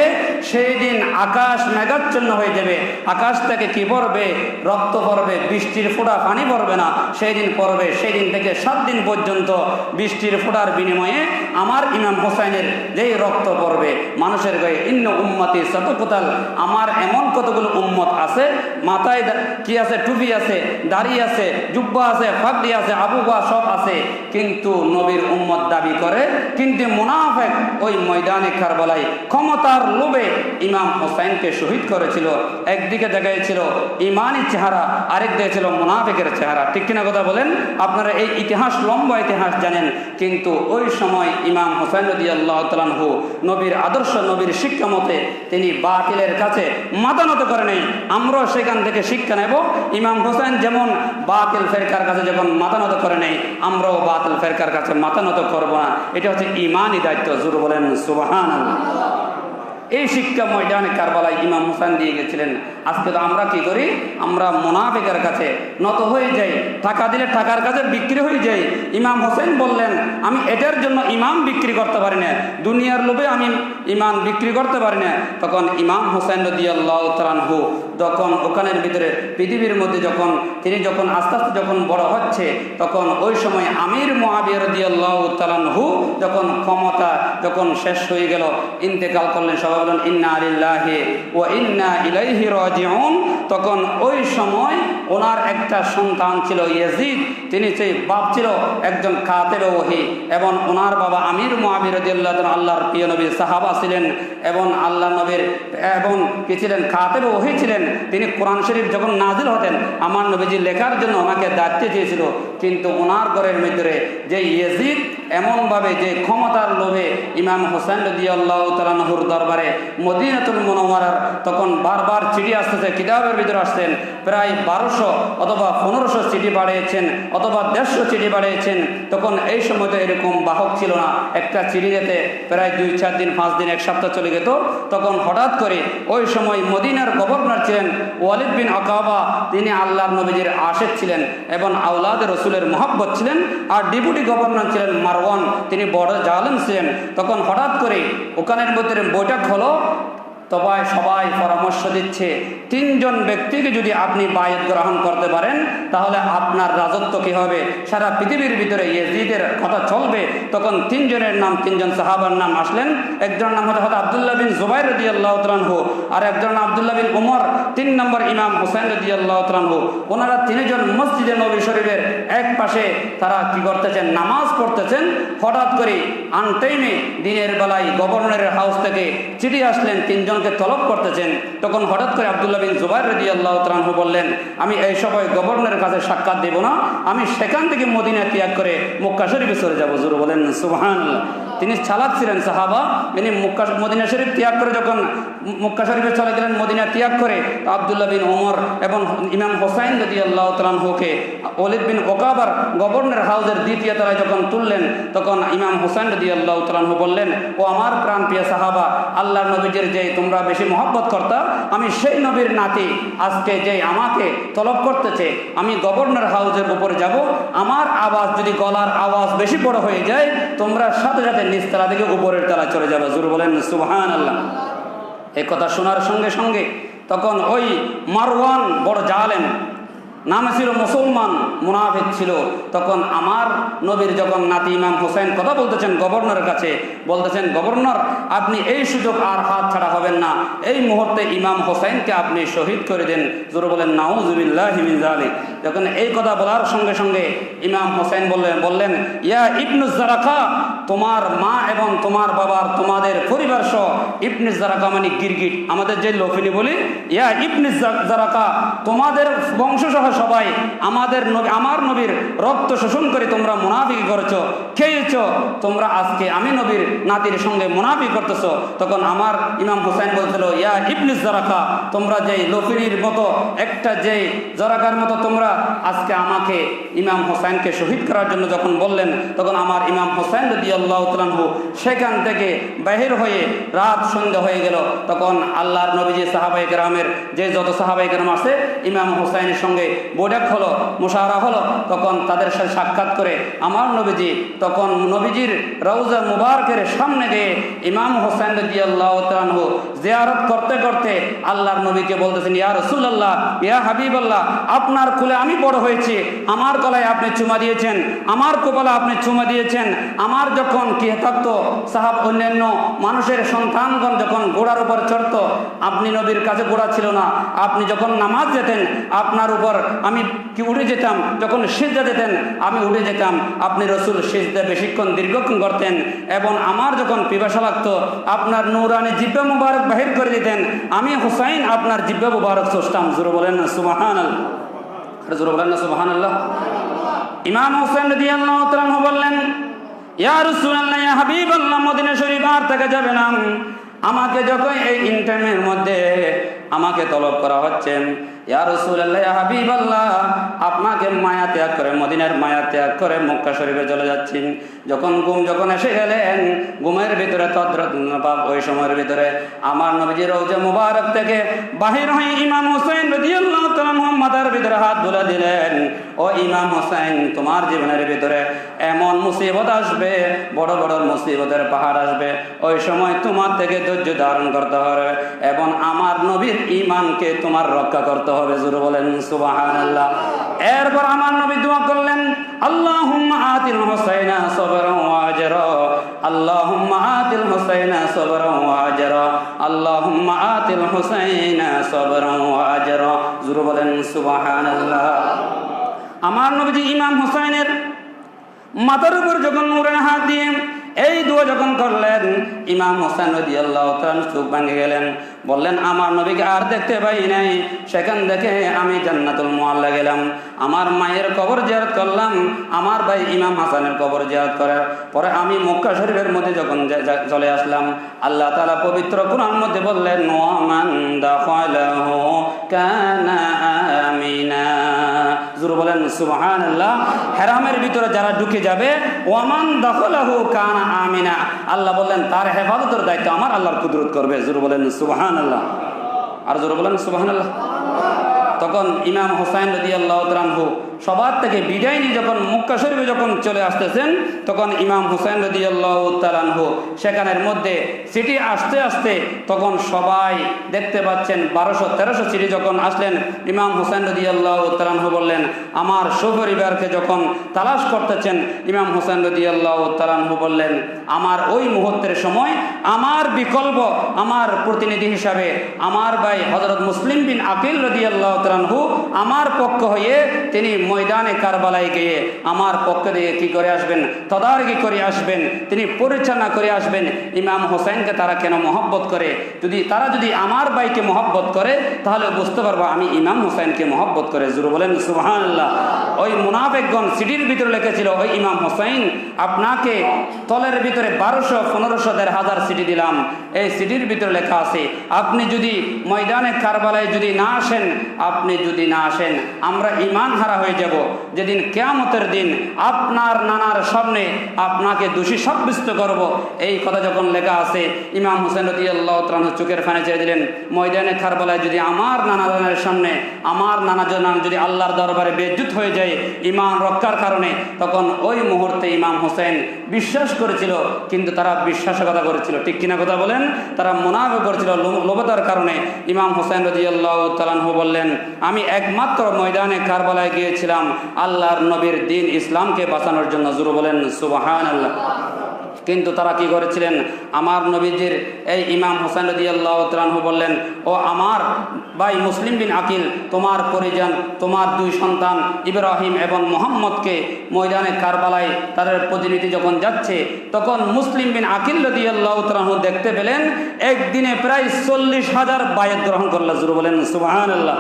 সেই দিন আকাশ মেঘাচ্ছন্ন হয়ে যাবে। আকাশ থেকে কি পড়বে? রক্ত পড়বে, বৃষ্টির ফোঁটা পানি পড়বে না, সেই দিন পড়বে। সেই দিন থেকে 7 দিন পর্যন্ত বৃষ্টির ফোঁটার বিনিময়ে আমার ইমাম হোসেনের যেই রক্ত পড়বে মানুষের গায়ে। ইন্ন উম্মতি সাতুকুতাল, আমার এমন কতগুলো উম্মত আছে, মাথায় কি আছে? টুপি আছে, দাড়ি আছে, জুব্বা আছে, ফাগড়ি আছে, আবুবা সব আছে, কিন্তু নবীর উম্মত দাবি করে। কিন্তু মুনাফিক ওই ময়দানে কারবালায় ক্ষমতার লোভে ইমাম হোসেনকে শহীদ করেছিল। একদিকে দেখাইছিল ইমানি চেহারা, আরেক দিকে ছিল মুনাফিকের চেহারা। ঠিক কিনা কথা বলেন? আপনারা এই ইতিহাস, লম্বা ইতিহাস জানেন। কিন্তু ওই সময় ইমাম হোসেন রাদিয়াল্লাহু তাআলা আনহু নবীর আদর্শ, নবীর শিক্ষা মতে তিনি বাতিলের কাছে মাথা নত করে নেই। আমরাও সেখান থেকে শিক্ষা নেব। ইমাম হোসেন যেমন বাতিল ফেরকার কাছে যখন মাথা নত করে নেই, আমরাও বাতিল ফেরকার কাছে মাথা নত করবো না। এটা হচ্ছে ইমানই দায়িত্ব। জোর বলেন সুবহানাল্লাহ। এই শিক্ষা ময়দানে কারবালায় ইমাম হোসেন দিয়ে গেছিলেন। আজকে তো আমরা কি করি? আমরা মুনাফিকের কাছে নত হয়ে যাই, টাকা দিলে টাকার কাছে বিক্রি হয়ে যাই। ইমাম হোসেন বললেন আমি এটার জন্য ইমাম বিক্রি করতে পারি না, দুনিয়ার লোভে আমি ইমান বিক্রি করতে পারি না। তখন ইমাম হোসেন রাদিয়াল্লাহু তাআলা আনহু তখন ওখানের ভিতরে পৃথিবীর মধ্যে তিনি যখন আস্তে আস্তে যখন বড় হচ্ছে, তখন ওই সময় আমির মুআবিয়া রাদিয়াল্লাহু তাআলা আনহু যখন ক্ষমতা যখন শেষ হয়ে গেল, ইন্তেকাল করলেন, সবাই বলেন ইন্না লিল্লাহি ওয়া ইন্না ইলাইহি রাজিউন। তখন ওই সময় ওনার একটা সন্তান ছিল ইয়াজিদ, তিনি সেই বাপ ছিল একজন কাতেবে ওহী, এবং ওনার বাবা আমির মুআবিয়া রাদিয়াল্লাহু তাআলা আল্লাহর প্রিয় নবী সাহাবা ছিলেন, এবং আল্লাহ নবীর এবং কি ছিলেন? কাতেবে ওহী ছিলেন। তিনি কোরআন শরীফ যখন নাজিল হতেন আমার নবীজি লেখার জন্য ওনাকে দায়িত্ব দিয়েছিল। কিন্তু ওনার ঘরের ভিতরে যে ইয়াজিদ এমনভাবে যে ক্ষমতার লোভে ইমাম হোসেন রাদিয়াল্লাহু তাআলা আনহুর দরবারে মদিনাতুল মুনাওয়ারার তখন বারবার চিঠি আসতেছে, কিতাবের ভিতরে আসতেন, প্রায় 1200 অথবা 1500 চিঠি বাড়িয়েছেন, অথবা 150 চিঠি বাড়িয়েছেন। তখন এই সময় তো এরকম বাহক ছিল না, একটা চিঠি যেতে প্রায় 2-4 দিন, 5 দিন, 1 সপ্তাহ চলে যেত। তখন হঠাৎ করে ওই সময় মদিনার গভর্নর ছিলেন ওয়ালিদ বিন আকাবা, তিনি আল্লাহর নবীজির আশিক ছিলেন এবং আওলাদ রসুলের মহব্বত ছিলেন। আর ডেপুটি গভর্নর ছিলেন মারওয়ান, তিনি বড় জালেম ছিলেন। তখন হঠাৎ করে ওখানের মধ্যে বৈঠক হলো, তবে সবাই পরামর্শ দিচ্ছে 3 জন ব্যক্তিকে যদি আপনি বায়াত গ্রহণ করতে পারেন তাহলে আপনার রাজত্ব কি হবে, সারা পৃথিবীর ভিতরে ইয়াজিদের কথা চলবে। তখন 3 জনের নাম, 3 জন সাহাবার নাম আসলেন। একজনের নাম হচ্ছে আব্দুল্লাহ বিন জুবাইর রাদিয়াল্লাহু তাআলা আনহু, আর একজনের নাম আব্দুল্লাহ বিন উমর, 3 নম্বর ইমাম হোসেন রাদিয়াল্লাহু তাআলা আনহু। ওনারা 3 জন মসজিদে নবী শরীফের এক পাশে তারা কি করতেছেন? নামাজ পড়তেছেন। হঠাৎ করে আনটাইমে দিনের বেলায় গভর্নরের হাউস থেকে চিঠি আসলেন, 3 জনকে তলব করতেছেন। তখন হঠাৎ করে আব্দুল্লাহ বিন জুবাইর রাদিয়াল্লাহু তাআলা আনহু বললেন আমি এই সময় গভর্নরের কাছে সাক্ষাৎ দেব না, আমি সেখান থেকে মদিনা ত্যাগ করে মক্কা শরীফে চলে যাব। জোরে বলেন সুবহানাল্লাহ। তিনি চালাক ছিলেন সাহাবা। তিনি মদিনা শরীফ ত্যাগ করে যখন মক্কা শরীফে চলে গেলেন, মদিনা ত্যাগ করে আব্দুল্লাহ বিন ওমর এবং ইমাম হোসাইন রাদিয়াল্লাহু তাআলা আনহুকে ওয়ালিদ বিন ওকাবার গভর্নর হাউসের 2য় তলায় যখন তুললেন, তখন ইমাম হোসেন রাদিয়াল্লাহু তাআলা আনহু বললেন ও আমার প্রাণপ্রিয় সাহাবা, আল্লাহর নবীজির যে তোমরা বেশি মহব্বত করতা আমি সেই নবীর নাতি, আজকে যে আমাকে তলব করতেছে, আমি গভর্নর হাউসের উপরে যাব, আমার আওয়াজ যদি গলার আওয়াজ বেশি বড় হয়ে যায়, তোমরা সাথে সাথে নিচতলা থেকে উপরের তলা চলে যাবে। জোরে বলেন সুবহানাল্লাহ। এই কথা শোনার সঙ্গে সঙ্গে তখন ওই মারওয়ান বড় জালেম, নামে ছিল মুসলমান, মুনাফিক ছিল, তখন আমার নবীর যখন নাতি ইমাম হোসেন কথা বলতেছেন গভর্নরের কাছে, বলতেছেন গভর্নর আপনি এই সুযোগ আর হাত ছাড়া হবেন না, এই মুহূর্তে ইমাম হোসেনকে আপনি শহীদ করে দেন। জোরে বলেন নাউজুবিল্লাহি মিন যালিক। যখন এই কথা বলার সঙ্গে সঙ্গে ইমাম হোসেন বললেন ইয়া ইবনুজ জারাকা, তোমার মা এবং তোমার বাবার তোমাদের পরিবার সহ, ইবনুজ জারাকা মানে গিরগিট, আমাদের যে লফিনি বলি, ইয়া ইবনুজ জারাকা, তোমাদের বংশসহ সবাই আমার নবীর রক্ত শোষণ করে তোমরা মুনাফিকি করেছো, খেয়েছো, তোমরা আজকে আমি নবীর নাতির সঙ্গে মুনাফিকি করতেছো। তখন আমার ইমাম হোসেন বলছিল ইয়া ইবনুজ জারাকা, তোমরা যেই লফিনির মতো একটা যেই জারাকার মতো তোমরা আজকে আমাকে ইমাম হোসেনকে শহীদ করার জন্য যখন বললেন, তখন আমার ইমাম হোসেন রাদিয়াল্লাহু তাআলা আনহু সেখান থেকে বাহির হয়ে রাত সন্ধ্যা হয়ে গেল। তখন আল্লাহর নবীজি সাহাবায়ে কেরামের যে যত সাহাবায়ে কেরাম আছে ইমাম হোসেনের সঙ্গে বৈঠক হলো, মুশাওয়ারা হলো, তখন তাদের সাথে সাক্ষাৎ করে আমার নবীজি তখন নবীজির রওজা মুবারকের সামনে গিয়ে ইমাম হোসেন রাদিয়াল্লাহু তাআলা আনহু জিয়ারত করতে করতে আল্লাহর নবীকে বলতেছেন ইয়া রাসূলুল্লাহ, ইয়া হাবিবাল্লাহ, আপনার কোলে আমি বড় হয়েছি, আমার গলায় আপনি চুমা দিয়েছেন, আমার কপালে আপনি চুমা দিয়েছেন, আমার যখন কি থাকতো সাহাব অন্যান্য মানুষের সন্তানগণ যখন ঘোড়ার উপর চড়ত, আপনি নবীর কাছে ঘোড়া ছিল না, আপনি যখন নামাজ যেতেন আপনার উপর আমি কি উঠে যেতাম, যখন সিজদা দিতেন আমি উঠে যেতাম, আপনি রসুল সিজদা বেশিক্ষণ দীর্ঘক্ষণ করতেন, এবং আমার যখন পিপাসা লাগতো আপনার নূরানি জিব্বা মুবারক বাহির করে দিতেন, আমি হুসাইন আপনার জিব্বা মুবারক চষতাম। জোরে বলেন না সুবহানাল্লাহ, জোরে বলেন না সুবহানাল্লাহ। ইমাম হোসেন রাদিয়াল্লাহু তাআলা আনহু বললেন ইয়া রাসূলুল্লাহ, ইয়া হাবিবাল্লাহ, মদিনা শরীফ আর থেকে যাবে না, আমাকে যখন এই ইন্টারভিউর মধ্যে আমাকে তলব করা হচ্ছে, ইয়া রাসূলুল্লাহ, ইয়া হাবিবাল্লাহ, আপনাকে মায়া ত্যাগ করে মদিনার মায়া ত্যাগ করে মক্কা শরীফে চলে যাচ্ছি। যখন যখন এসে গেলেন ঘুমের ভিতরে ওই সময়ের ভিতরে আমার নবীজি রওজা মুবারক থেকে বাহির হয়ে ইমাম হোসেন রাদিয়াল্লাহু তাআলা মাথার ভিতরে হাত বুলা দিলেন, ও ইমাম হোসেন, তোমার জীবনের ভিতরে এমন মুসিবত আসবে, বড় বড় মুসিবতের পাহাড় আসবে, ওই সময় তোমার থেকে ধৈর্য ধারণ করতে হবে এবং আমার নবীর ঈমানকে তোমার রক্ষা করতে হবে। জোরে বলেন সুবহানাল্লাহ। এরপর আমার নবী দোয়া করলেন আল্লাহুম্মা আতিল হুসাইনা সাবরান ওয়া আজরা, আল্লাহুম্মা আতিল হুসাইনা সাবরান ওয়া আজরা, আল্লাহুম্মা আতিল হুসাইনা সাবরান ওয়া আজরা। জোরে বলেন সুবহানাল্লাহ। আমার নবীজি ইমাম হুসাইনের মাথার উপর যখন নূরের হাত দিয়ে এই দোয়া যখন করলেন, ইমাম হোসেন রাদিয়াল্লাহু তাআলা চোখ ভেঙে গেলেন, বললেন আমার নবীকে আর দেখতে পাই নাই। সেখান থেকে আমি জান্নাতুল মুআল্লা গেলাম, আমার মায়ের কবর জিয়ারত করলাম, আমার ভাই ইমাম হাসানের কবর জিয়ারত করার পরে আমি মক্কা শরীফের মধ্যে যখন চলে আসলাম, আল্লাহ তাআলা পবিত্র কোরআন মধ্যে বললেন ওয়া মান দাখালাহু কানা আমিনা। জোরে বলেন সুবহানাল্লাহ। হেরামের ভিতরে যারা ঢুকে যাবে, ওয়া মান দাখালাহু কানা আমিনা, আল্লাহ বললেন তার হেফাজতের দায়িত্ব আমার আল্লাহর কুদরত করবে। জোরে বলেন সুবহানাল্লাহ। আর জোরে বলেন সুবহানাল্লাহ। তখন ইমাম হোসেন রাদিয়াল্লাহু তাআলা আনহু সবার থেকে বিদায় নিয়ে যখন মক্কা শরীফে যখন চলে আসতেছেন, তখন ইমাম হোসেন রাদিয়াল্লাহু তাআলা আনহু সেখানের মধ্যে সিটি আসতে আসতে তখন সবাই দেখতে পাচ্ছেন 1200-1300 সিটি যখন আসলেন, ইমাম হোসেন রাদিয়াল্লাহু তাআলা আনহু বললেন আমার সপরিবারকে যখন তালাশ করতেছেন, ইমাম হোসেন রাদিয়াল্লাহু তাআলা আনহু বললেন আমার ওই মুহূর্তের সময় আমার বিকল্প আমার প্রতিনিধি হিসাবে আমার ভাই হযরত মুসলিম বিন আকিল রাদিয়াল্লাহু তাআলা আনহু আমার পক্ষ হয়ে তিনি ময়দানে কারবালায় গিয়ে আমার পক্ষ দিয়ে কি করে আসবেন, তদারকি করে আসবেন, তিনি পরিচালনা করে আসবেন ইমাম হোসেনকে তারা কেন মহব্বত করে। তারা যদি আমার ভাইকে মহব্বত করে তাহলে বুঝতে পারবো আমি ইমাম হোসেনকে মহব্বত করে। জোরে বলেন সুবহানাল্লাহ। ওই মুনাফিকগণ সিটির ভিতরে লিখেছিল ওই ইমাম হোসেন আপনাকে তলের ভিতরে 1200-1500-1000 সিটি দিলাম, এই সিটির ভিতরে লেখা আছে আপনি যদি ময়দানে কারবালায় যদি না আসেন, আপনি যদি না আসেন আমরা ঈমান হারা হয়ে যাব, যেদিন কিয়ামতের দিন আপনার নানার সামনে আপনাকে দোষী সাব্যস্ত করব। এই কথা যখন লেখা আছে, ইমাম হোসেন রাদিয়াল্লাহু তাআলা আনহু চোখের পানি ছেড়ে দিলেন। ময়দানে কারবালায় যদি আমার নানার সামনে আমার নানা যদি আল্লাহর দরবারে বেইজ্জত হয়ে যায় ঈমান রক্ষার কারণে, তখন ওই মুহূর্তে ইমাম হোসেন বিশ্বাস করেছিল, কিন্তু তারা বিশ্বাসঘাতকতা করেছিল। ঠিক কিনা কথা বলেন? তারা মুনাফিক করেছিল লোভতার কারণে। ইমাম হোসেন রাদিয়াল্লাহু তাআলা আনহু বললেন, আমি একমাত্র ময়দানে কারবালায় গিয়েছিলাম আল্লাহর নবীর দ্বীন ইসলামকে বাঁচানোর জন্য। জোরে বলেন সুবহানাল্লাহ। কিন্তু তারা কি করেছিলেন? আমার নবীজির এই ইমাম হোসেন রাদিয়াল্লাহু তাআলা আনহু বললেন, ও আমার ভাই মুসলিম বিন আকিল, তোমার পরিজন, তোমার দুই সন্তান ইব্রাহিম এবং মোহাম্মদকে ময়দানে কারবালায় তাদের প্রতিনিধি যখন যাচ্ছে, তখন মুসলিম বিন আকিল রাদিয়াল্লাহু তাআলা আনহু দেখতে পেলেন একদিনে প্রায় 40,000 বায়াত গ্রহণ করল। জোরে বলেন সুবহানাল্লাহ।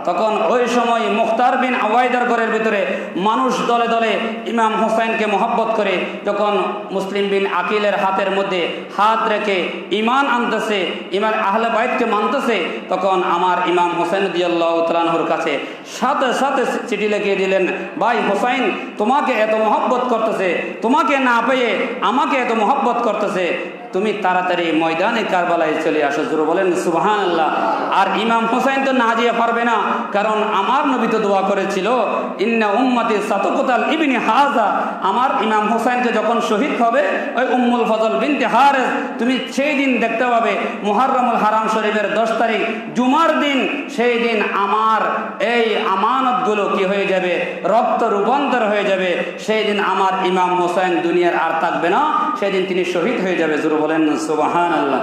তখন ওই সময় মুখতার বিন আওয়াইদার ঘরের ভিতরে মানুষ দলে দলে ইমাম হোসেনকে মহব্বত করে যখন মুসলিম বিন আকিলের হাতের মধ্যে হাত রেখে ঈমান আনতেছে, ইমান আহলে বাইতকে মানতেছে, তখন আমার ইমাম হোসেন রাদিয়াল্লাহু তাআলা আনহুর কাছে সাথে সাথে চিঠি লিখে দিলেন, ভাই হোসেন, তোমাকে এত মহব্বত করতেছে, তোমাকে না পেয়ে আমাকে এত মহব্বত করতেছে, তুমি তাড়াতাড়ি ময়দানে কারবালায় চলে আসো। জোরে বলেন সুবহানাল্লাহ। আর ইমাম হোসেন তো না যেয়ে পারবে না, কারণ আমার নবী তো দোয়া করেছিল, ইন্না উম্মতি সাতকুতাল ইবনি হাজা, আমার ইমাম হোসেনকে যখন শহীদ হবে ওই উম্মুল ফজল বিনতে হারেস, তুমি সেই দিন দেখতে পাবে মুহররমুল হারাম শরীফের 10 তারিখ জুমার দিন, সেই দিন আমার এই আমানতগুলো কি হয়ে যাবে? রক্ত রূপান্তর হয়ে যাবে। সেই দিন আমার ইমাম হোসেন দুনিয়ার আর থাকবে না, সেই দিন তিনি শহীদ হয়ে যাবে। জোরে বলেন সুবহানাল্লাহ।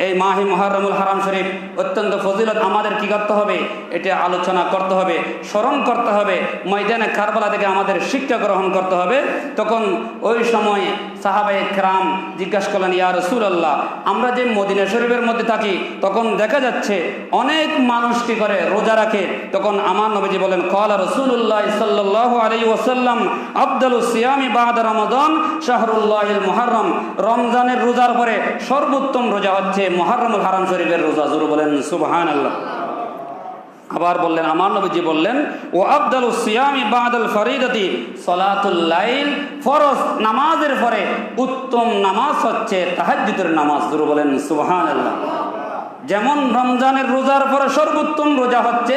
এই মাহে মুহররমুল হারাম শরীফ অত্যন্ত ফজিলত, আমাদের কি করতে হবে? এটা আলোচনা করতে হবে, স্মরণ করতে হবে, ময়দানে কারবালা থেকে আমাদের শিক্ষা গ্রহণ করতে হবে। তখন ওই সময় সাহাবায়ে কেরাম জিজ্ঞাসা করলেন, ইয়া রাসূলুল্লাহ, আমরা যে মদিনা শরীফের মধ্যে থাকি তখন দেখা যাচ্ছে অনেক মানুষ কি করে? রোজা রাখে। তখন আমার নবীজি বলেন, ক্বালা রাসূলুল্লাহ সাল্লাল্লাহু আলাইহি ওয়াসাল্লাম, আফদালুস সিয়ামি বা'দা রমাদান শাহরুল্লাহিল মুহররম, রমজানের রোজার পরে সর্বোত্তম রোজা হচ্ছে মুহররমুল হারাম শরীফের রোজা। জোরে বলেন সুবহানাল্লাহ। আবার বললেন, আমার নবীজি বললেন, ও আফদালুস সিয়ামি বা'দাল ফরিদাতি সালাতুল লাইল, ফরজ নামাজের পরে উত্তম নামাজ হচ্ছে তাহাজ্জুদের নামাজ। জোরে বলেন সুবহানাল্লাহ। যেমন রমজানের রোজার পরে সর্বোত্তম রোজা হচ্ছে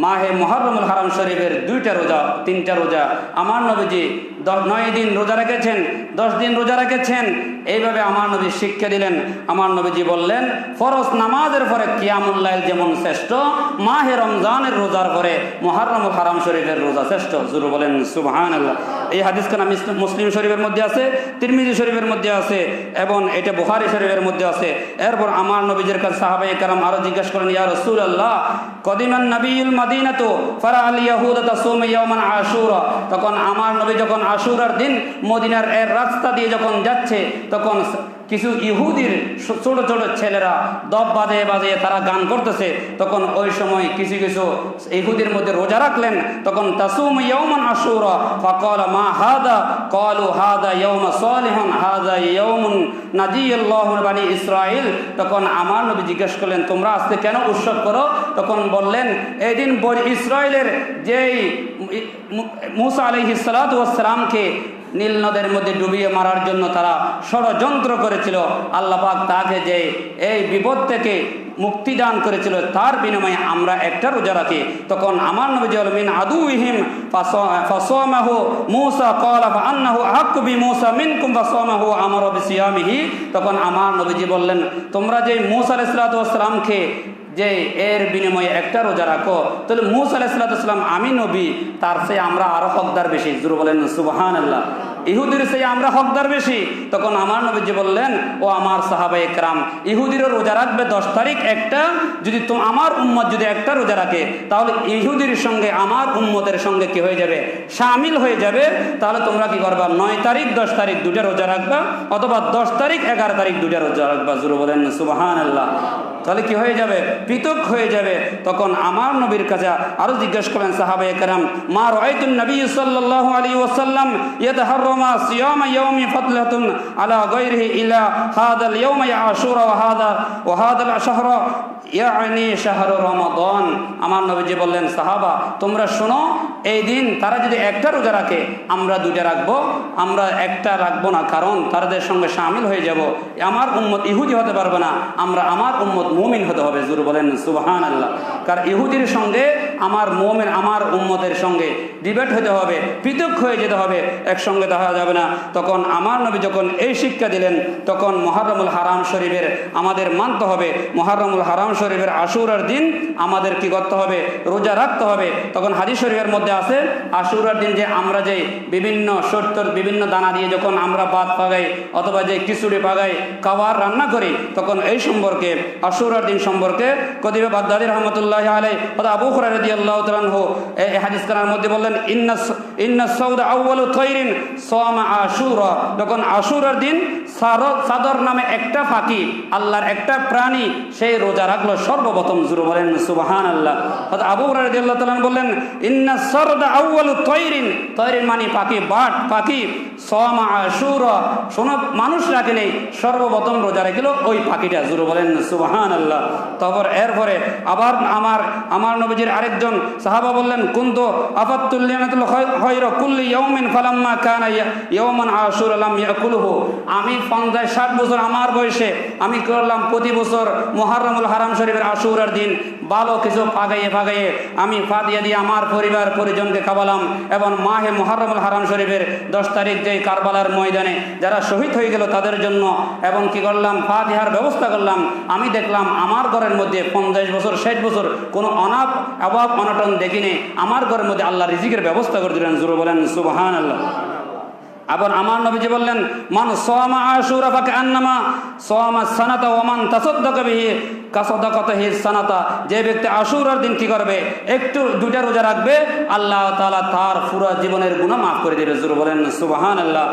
মাহে মুহররমুল হারাম শরীফের 2টা রোজা, 3টা রোজা। আমার নবীজি 9 দিন রোজা রেখেছেন, 10 দিন রোজা রেখেছেন। এইভাবে আমার নবী শিক্ষা দিলেন। আমার নবীজি বললেন, ফরজ নামাজের পরে কিয়ামুল লাইল যেমন শ্রেষ্ঠ, মাহে রমজানের রোজার পরে মুহররমুল হারাম শরীফের রোজা শ্রেষ্ঠ। জোরে বলেন সুবহানাল্লাহ। এই হাদিসখানা মুসলিম শরীফের মধ্যে আছে, তিরমিজি শরীফের মধ্যে আছে, এবং এটা বুখারী শরীফের মধ্যে আছে। এরপর আমার নবীজির কাছে সাহাবায়ে কেরাম আরো জিজ্ঞাসা করেন, ইয়া রাসূলুল্লাহ, কদিমান নবিয়ুল মাদিনাতু ফারাআল ইয়াহুদা তাসুমু ইয়াওমান আশুরা, তখন আমার নবী যখন আশুরার দিন মদিনার এর রাস্তা দিয়ে যখন যাচ্ছে, তখন কিছু ইহুদির ছোট ছোট ছেলেরা দব বাজে বাজে তারা গান করতেছে। তখন ওই সময় কিছু কিছু ইহুদির মধ্যে রোজা রাখলেন। তখন তাসুমু ইয়াওমান আশুরা ফাকালা মা হাদা, ক্বালু হাদা ইয়াওমা সালিহুন হাদা ইয়াওমুন নাজিয়াল্লাহু বানি ইসরাইল। তখন আমার নবী জিজ্ঞেস করলেন, তোমরা আজকে কেন উৎসব করো? তখন বললেন, এই দিন বনি ইসরাইলের যেই মূসা আলাইহিস সালাতু ওয়াস সালামকে নীল নদের মধ্যে ডুবিয়ে মারার জন্য তারা ষড়যন্ত্র করেছিল, আল্লাহ পাক তাকে যে এই বিপদ থেকে মুক্তি দান করেছিল, তার বিনিময়ে আমরা একটা রোজা রাখি। তখন আমার নবী মিন আদুইহিম ফাসামাহু মূসা ক্বালা ফাআন্নাহু আহাক্কু বিমূসা মিনকুম ফাসামাহু আমারা বিসিয়ামিহি। তখন আমার নবীজি বললেন, তোমরা যে মূসা আলাইহিস সালাতু ওয়াস সালামকে যে এর বিনিময়ে একটা রোজা রাখো, তাহলে মূসা আলাইহিস সালাতু ওয়াস সালাম আমি নবী, তার চেয়ে আমরা আরো হকদার বেশি। জোরে বলেন সুবহানাল্লাহ। ইহুদির চেয়ে আমরা হকদার বেশি। তখন আমার নবীজি বললেন, ও আমার সাহাবায়ে কেরাম, ইহুদিরও রোজা রাখবে 10 তারিখ একটা, যদি আমার উম্মত যদি একটা রোজা রাখে, তাহলে ইহুদির সঙ্গে আমার উম্মতের সঙ্গে কি হয়ে যাবে? শামিল হয়ে যাবে। তাহলে তোমরা কি করবা? 9 তারিখ 10 তারিখ 2টা রোজা রাখবা, অথবা 10 তারিখ 11 তারিখ 2টা রোজা রাখবা। জোরে বলেন সুবহানাল্লাহ। তাহলে কি হয়ে যাবে? পৃথক হয়ে যাবে। তখন আমার নবীর কাছে আরো জিজ্ঞেস করেন সাহাবায়ে কেরাম, মা রাআইতুন নবী সাল্লাল্লাহু আলাইহি ওয়াসাল্লাম ইয়াতাহাররামা সিয়ামা ইয়াউমি ফাদলাতুন আলা গায়রিহি ইলা হাদাল ইয়াউম আশুরা ওয়া হাদাল শাহরা ইয়ানি শাহরু রমাদান। আমার নবীজি বললেন, সাহাবা তোমরা শোনো, এই দিন তারা যদি একটা রোজা রাখে আমরা দুইটা রাখবো, আমরা একটা রাখবো না, কারণ তাদের সঙ্গে শামিল হয়ে যাব। আমার উম্মত ইহুদি হতে পারবে না, আমার উম্মত মুমিন হতে হবে। জোরে বলেন সুবহানাল্লাহ। কারণ ইহুদির সঙ্গে আমার মুমিন, আমার উম্মতের সঙ্গে ডিবেট হতে হবে, পৃথক হয়ে যেতে হবে, একসঙ্গে দেখা যাবে না। তখন আমার নবী যখন এই শিক্ষা দিলেন, তখন মুহররমুল হারাম শরীফের আমাদের মানতে হবে। মুহররমুল হারাম শরীফের আশুরার দিন আমাদের কি করতে হবে? রোজা রাখতে হবে। তখন হাদিস শরীফের মধ্যে আছে, আশুরার দিন যে আমরা যে বিভিন্ন শর্তর বিভিন্ন দানা দিয়ে যখন আমরা ভাত পাগাই অথবা যে খিচুড়ি পাগাই খাবার রান্না করি, তখন এই সম্পর্কে আশুরার দিন সম্পর্কে কতিবে বাগদাদী রহমতুল্লাহ আলাইহি অথবা আবু হুরায়রা রাদিয়াল্লাহু তাআলা আনহু এই হাদিস কানার মধ্যে বললেন, ইন্না সাউদা আউয়ালু তাইরিন সাওমা আশুরা। যখন আশুরার দিন সাদর নামে একটা ফাঁকি, আল্লাহর একটা প্রাণী, সেই রোজা রাখলো সর্বপ্রথম। জোরে বলেন সুবহানাল্লাহ। আবু হুরায়রা রাদিয়াল্লাহু তাআলা বললেন, ইন্না সারদা আউয়ালু তাইরিন, তাইরিন মানে পাখি, বাট পাখি, সাওমা আশুরা, শোনো মানুষ রাখে নেই, সর্বপ্রথম রোজা রাখলো ওই পাখিটা। জোরে বলেন সুবহানাল্লাহ। তারপর এরপরে আবার আমার নবীজির আরেকজন সাহাবা বললেন, কুনতু আফাতুল লিনাতুল খায়রা কুল্লি ইয়াউমিন ফালাম্মা কানা ইয়াউমান আশুরা লাম ইয়াকুলহু। আমি 50-60 বছর আমার বয়সে আমি করলাম প্রতি বছর মুহররমুল হারাম শরীফের আশুরার দিন ভালো কিছু ফাগাইয়ে আমি ফাদিয়া দিয়ে আমার পরিবার পরিজনকে খাওয়ালাম। এবং মাহে মুহররমুল হারাম শরীফের 10 তারিখ যে কারবালার ময়দানে যারা শহীদ হয়ে গেল তাদের জন্য এবং কি করলাম, ফাতিহার ব্যবস্থা করলাম। আমি দেখলাম আমার ঘরের মধ্যে 50 বছর 60 বছর কোনো অভাব অনটন দেখিনি। আমার ঘরের মধ্যে আল্লাহ রিজিকের ব্যবস্থা করে দিলেন। জোরে বলেন সুবহানাল্লাহ। আবার আমার নবীজি বললেন, মান সাওমা আশুরা ফাকান্নামা সাওমা সানাতা ওয়া মান তাসাদ্দাকা বিহি কাসাদাকাতিহি সানাতা। যে ব্যক্তি আশুরার দিন কি করবে, একটু দুইটা রোজা রাখবে, আল্লাহ তাআলা তার পুরো জীবনের গুনাহ মাফ করে দেবে। জোরে বলেন সুবহানাল্লাহ।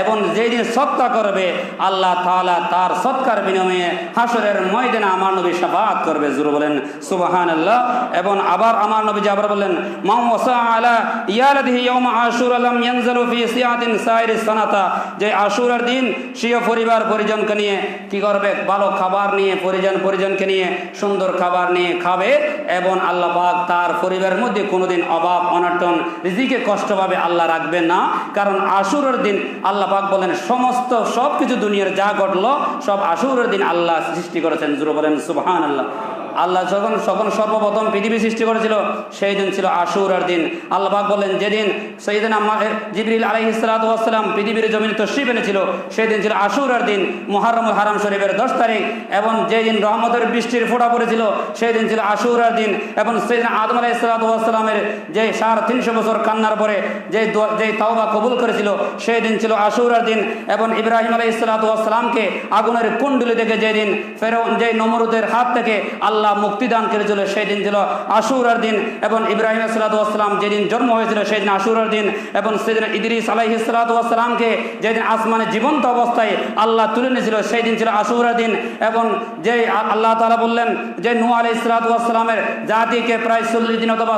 এবং যেই দিন সদকা করবে, আল্লাহ তাআলা তার সদকার বিনিময়ে হাসরের ময়দানে আমার নবী শাফাআত করবে। জোরে বলেন সুবহানাল্লাহ। এবং আবার আমার নবীজি আবার বললেন, মান ওয়াসা আলা ইয়ালাদিহি ইয়াউমা আশুরা লাম ইয়ানজালু ফি সিয়াতিন সানাতা। যে আশুরার দিন স্বীয় পরিবার পরিজনকে নিয়ে কি করবে, ভালো খাবার নিয়ে পরিজনকে নিয়ে সুন্দর খাবার নিয়ে খাবে এবং আল্লাহ পাক তার পরিবারের মধ্যে কোনোদিন অভাব অনটন রিজিকে কষ্ট পাবে আল্লাহ রাখবে না। কারণ আশুরার দিন আল্লাহ পাক বলেন সব কিছু দুনিয়ার যা ঘটলো সব আশুরার দিন আল্লাহ সৃষ্টি করেছেন। জোরে বলেন সুবহানাল্লাহ। আল্লাহ যখন সর্বপ্রথম পৃথিবী সৃষ্টি করেছিল সেই দিন ছিল আশুরার দিন। আল্লাহ পাক বলেন যেদিন সাইয়েদনা জিবরিল আলাইহিস সালাতু ওয়াস সালাম পৃথিবীর জমিনে তশরীফ এনেছিল সেই দিন ছিল আশুরার দিন, মুহররমুল হারাম শরীফের 10 তারিখ। এবং যেদিন রহমতের বৃষ্টির ফোঁটা পড়েছিল সেই দিন ছিল আশুরার দিন। এবং সাইয়েদনা আদম আলাইহিস সালাতু ওয়াস সালামের যে 350 বছর কান্নার পরে যে তাওবা কবুল করেছিল সেই দিন ছিল আশুরার দিন। এবং ইব্রাহিম আলাইহিস সালাতু ওয়াস সালামকে আগুনের কুণ্ডলি থেকে যেদিন ফেরাউন যে নমরুদের হাত থেকে আল্লাহ মুক্তিদান করেছিল সেই দিন ছিল আশুরার দিন। এবং ইব্রাহিম আলাইহিস সালাতু ওয়াস সালাম যেদিন জন্ম হয়েছিল সেই দিন আশুরার দিন। এবং সেদিন ইদ্রিস আলাইহিস সালাতু ওয়াস সালামকে যেদিন আসমানে জীবন্ত অবস্থায় আল্লাহ তুলে নিয়েছিল সেই দিন ছিল আশুরার দিন। এবং যে আল্লাহ তাআলা বললেন যে নূহ আলাইহিস সালাতু ওয়াস সালামের জাতিকে প্রায় 40 দিন অথবা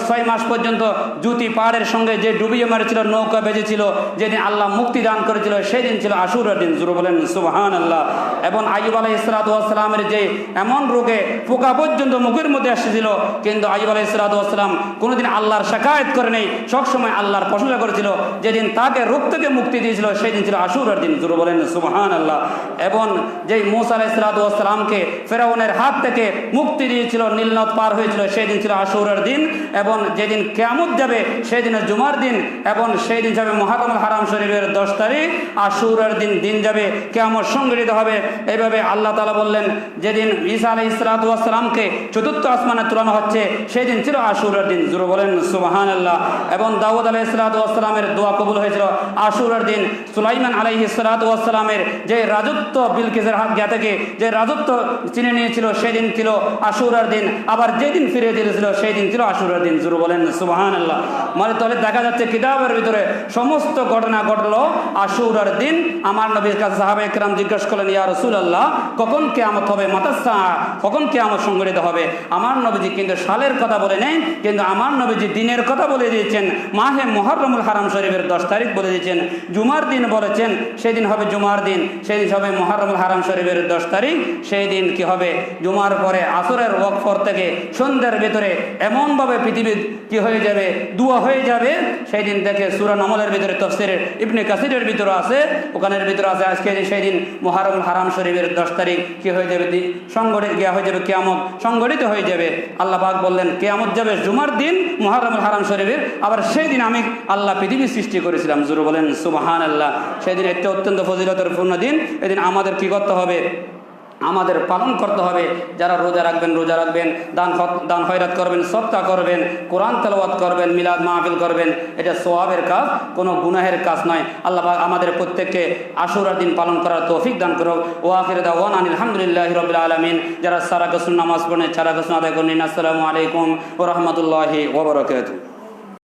6 মাস পর্যন্ত জুতি পাহাড়ের সঙ্গে যে ডুবিয়ে মেরেছিল, নৌকা বেজেছিল, যেদিন আল্লাহ মুক্তি দান করেছিল সেই দিন ছিল আশুরার দিন। জোরে বলেন সুবহানাল্লাহ। এবং আইয়ুব আলাইহিস সালাতু ওয়াস সালামের যে এমন রোগে পোকা পর্যন্ত মুখের মধ্যে এসেছিল, কিন্তু আইয়ুব আলাইহিস সালাতু ওয়াস সালাম কোনোদিন আল্লাহর শিকায়ত করে নেই, সবসময় আল্লাহর প্রশংসা করেছিল। যেদিন তাকে রোগ থেকে মুক্তি দিয়েছিল সেই দিন ছিল আশুরার দিন। জোরে বলেন সুবহানাল্লাহ। এবং যেই মূসা আলাইহিস সালাতু ওয়াস সালামকে ফেরাউনের হাত থেকে মুক্তি দিয়েছিল, নীল নদ পার হয়েছিল সেই দিন ছিল আশুরার দিন। এবং যেদিন কিয়ামত যাবে সেই দিন জুমার দিন। এবং সেই দিন যাবে মুহররমুল হারাম শরীফের 10 তারিখ, আশুরার দিন যাবে, কিয়ামত সংঘটিত হবে। এইভাবে আল্লাহ তাআলা বললেন যেদিন ঈসা আলাইহিস আলাইহিসসালাতু ওয়াসসালামকে চতুর্থ আসমানে তুলানো হচ্ছে, সেই দিন ছিল আশুরার দিন। জোরে বলেন সুবহানাল্লাহ। এবং দাউদ আলাইহিসসালাতু ওয়াসসালামের দোয়া কবুল হয়েছিল আশুরার দিন। সুলাইমান আলাইহিসসালাতু ওয়াসসালামের যে রাজত্ব বিলকিসের হাত থেকে যে রাজত্ব চিনে নিয়েছিল সেই দিন ছিল আশুরার দিন। আবার যেদিন ফিরে দিয়েছিল সেই দিন ছিল আশুরার দিন। জোরে বলেন সুবহানাল্লাহ। মানে তাহলে দেখা যাচ্ছে কিতাবের ভিতরে সমস্ত ঘটনা ঘটলো আশুরার দিন। আমার নবীর কাছে সাহাবায়ে কেরাম জিজ্ঞাসা করলেন, ইয়া রাসূলুল্লাহ, কখন কিয়ামত হবে, মাতাসা, কখন কিয়ামত সংঘটিত হবে? আমার নবীজি কিন্তু সালের কথা বলে নেই, কিন্তু আমার নবীজি দিনের কথা বলে দিয়েছেন। মাহে মুহররমুল হারাম শরীফের 10 তারিখ বলে দিয়েছেন। জুমার দিন বলেছেন, সেই দিন হবে জুমার দিন, সেই দিন হবে মুহররমুল হারাম শরীফের 10 তারিখ। সেই দিন কি হবে? জুমার পরে আসরের ওয়াক্ত থেকে সন্ধ্যার ভিতরে এমনভাবে পৃথিবী কি হয়ে যাবে, দুয়া হয়ে যাবে। সেই দিন থেকে সূরা নামলের ভিতরে তাফসীরের ইবনে কাসিরের ভিতরে আছে, ওখানের ভিতরে আছে আজকে সেই দিন মুহররমুল হারাম শরীফের 10 তারিখ কি হয়ে যাবে, সংগঠিত হয়ে যাবে, কিয়ামত সংগঠিত হয়ে যাবে। আল্লাহ পাক বললেন কিয়ামত যাবে জুমার দিন মুহররমুল হারাম শরীফের, আবার সেই দিন আমি আল্লাহ পৃথিবী সৃষ্টি করেছিলাম। জোরে বলেন সুবহানাল্লাহ। সেই দিন একটা অত্যন্ত ফজিলতের পূর্ণ দিন। এদিন আমাদের কি করতে হবে? আমাদের পালন করতে হবে। যারা রোজা রাখবেন রোজা রাখবেন, দান খয়রাত করবেন, সদকা করবেন, কোরআন তেলাওয়াত করবেন, মিলাদ মাহফিল করবেন। এটা সওয়াবের কাজ, কোনো গুনাহের কাজ নয়। আল্লাহ পাক আমাদের প্রত্যেককে আশুরার দিন পালন করার তৌফিক দান করুক। ওয়া আখিরু দাওয়ানা আলহামদুলিল্লাহি রাব্বিল আলামিন। যারা সারা কাসুন নামাজ পড়েন, সারা কাসুন আদায় করেন। আসসালামু আলাইকুম ওয়া রাহমাতুল্লাহি ওয়া বারাকাতুহু।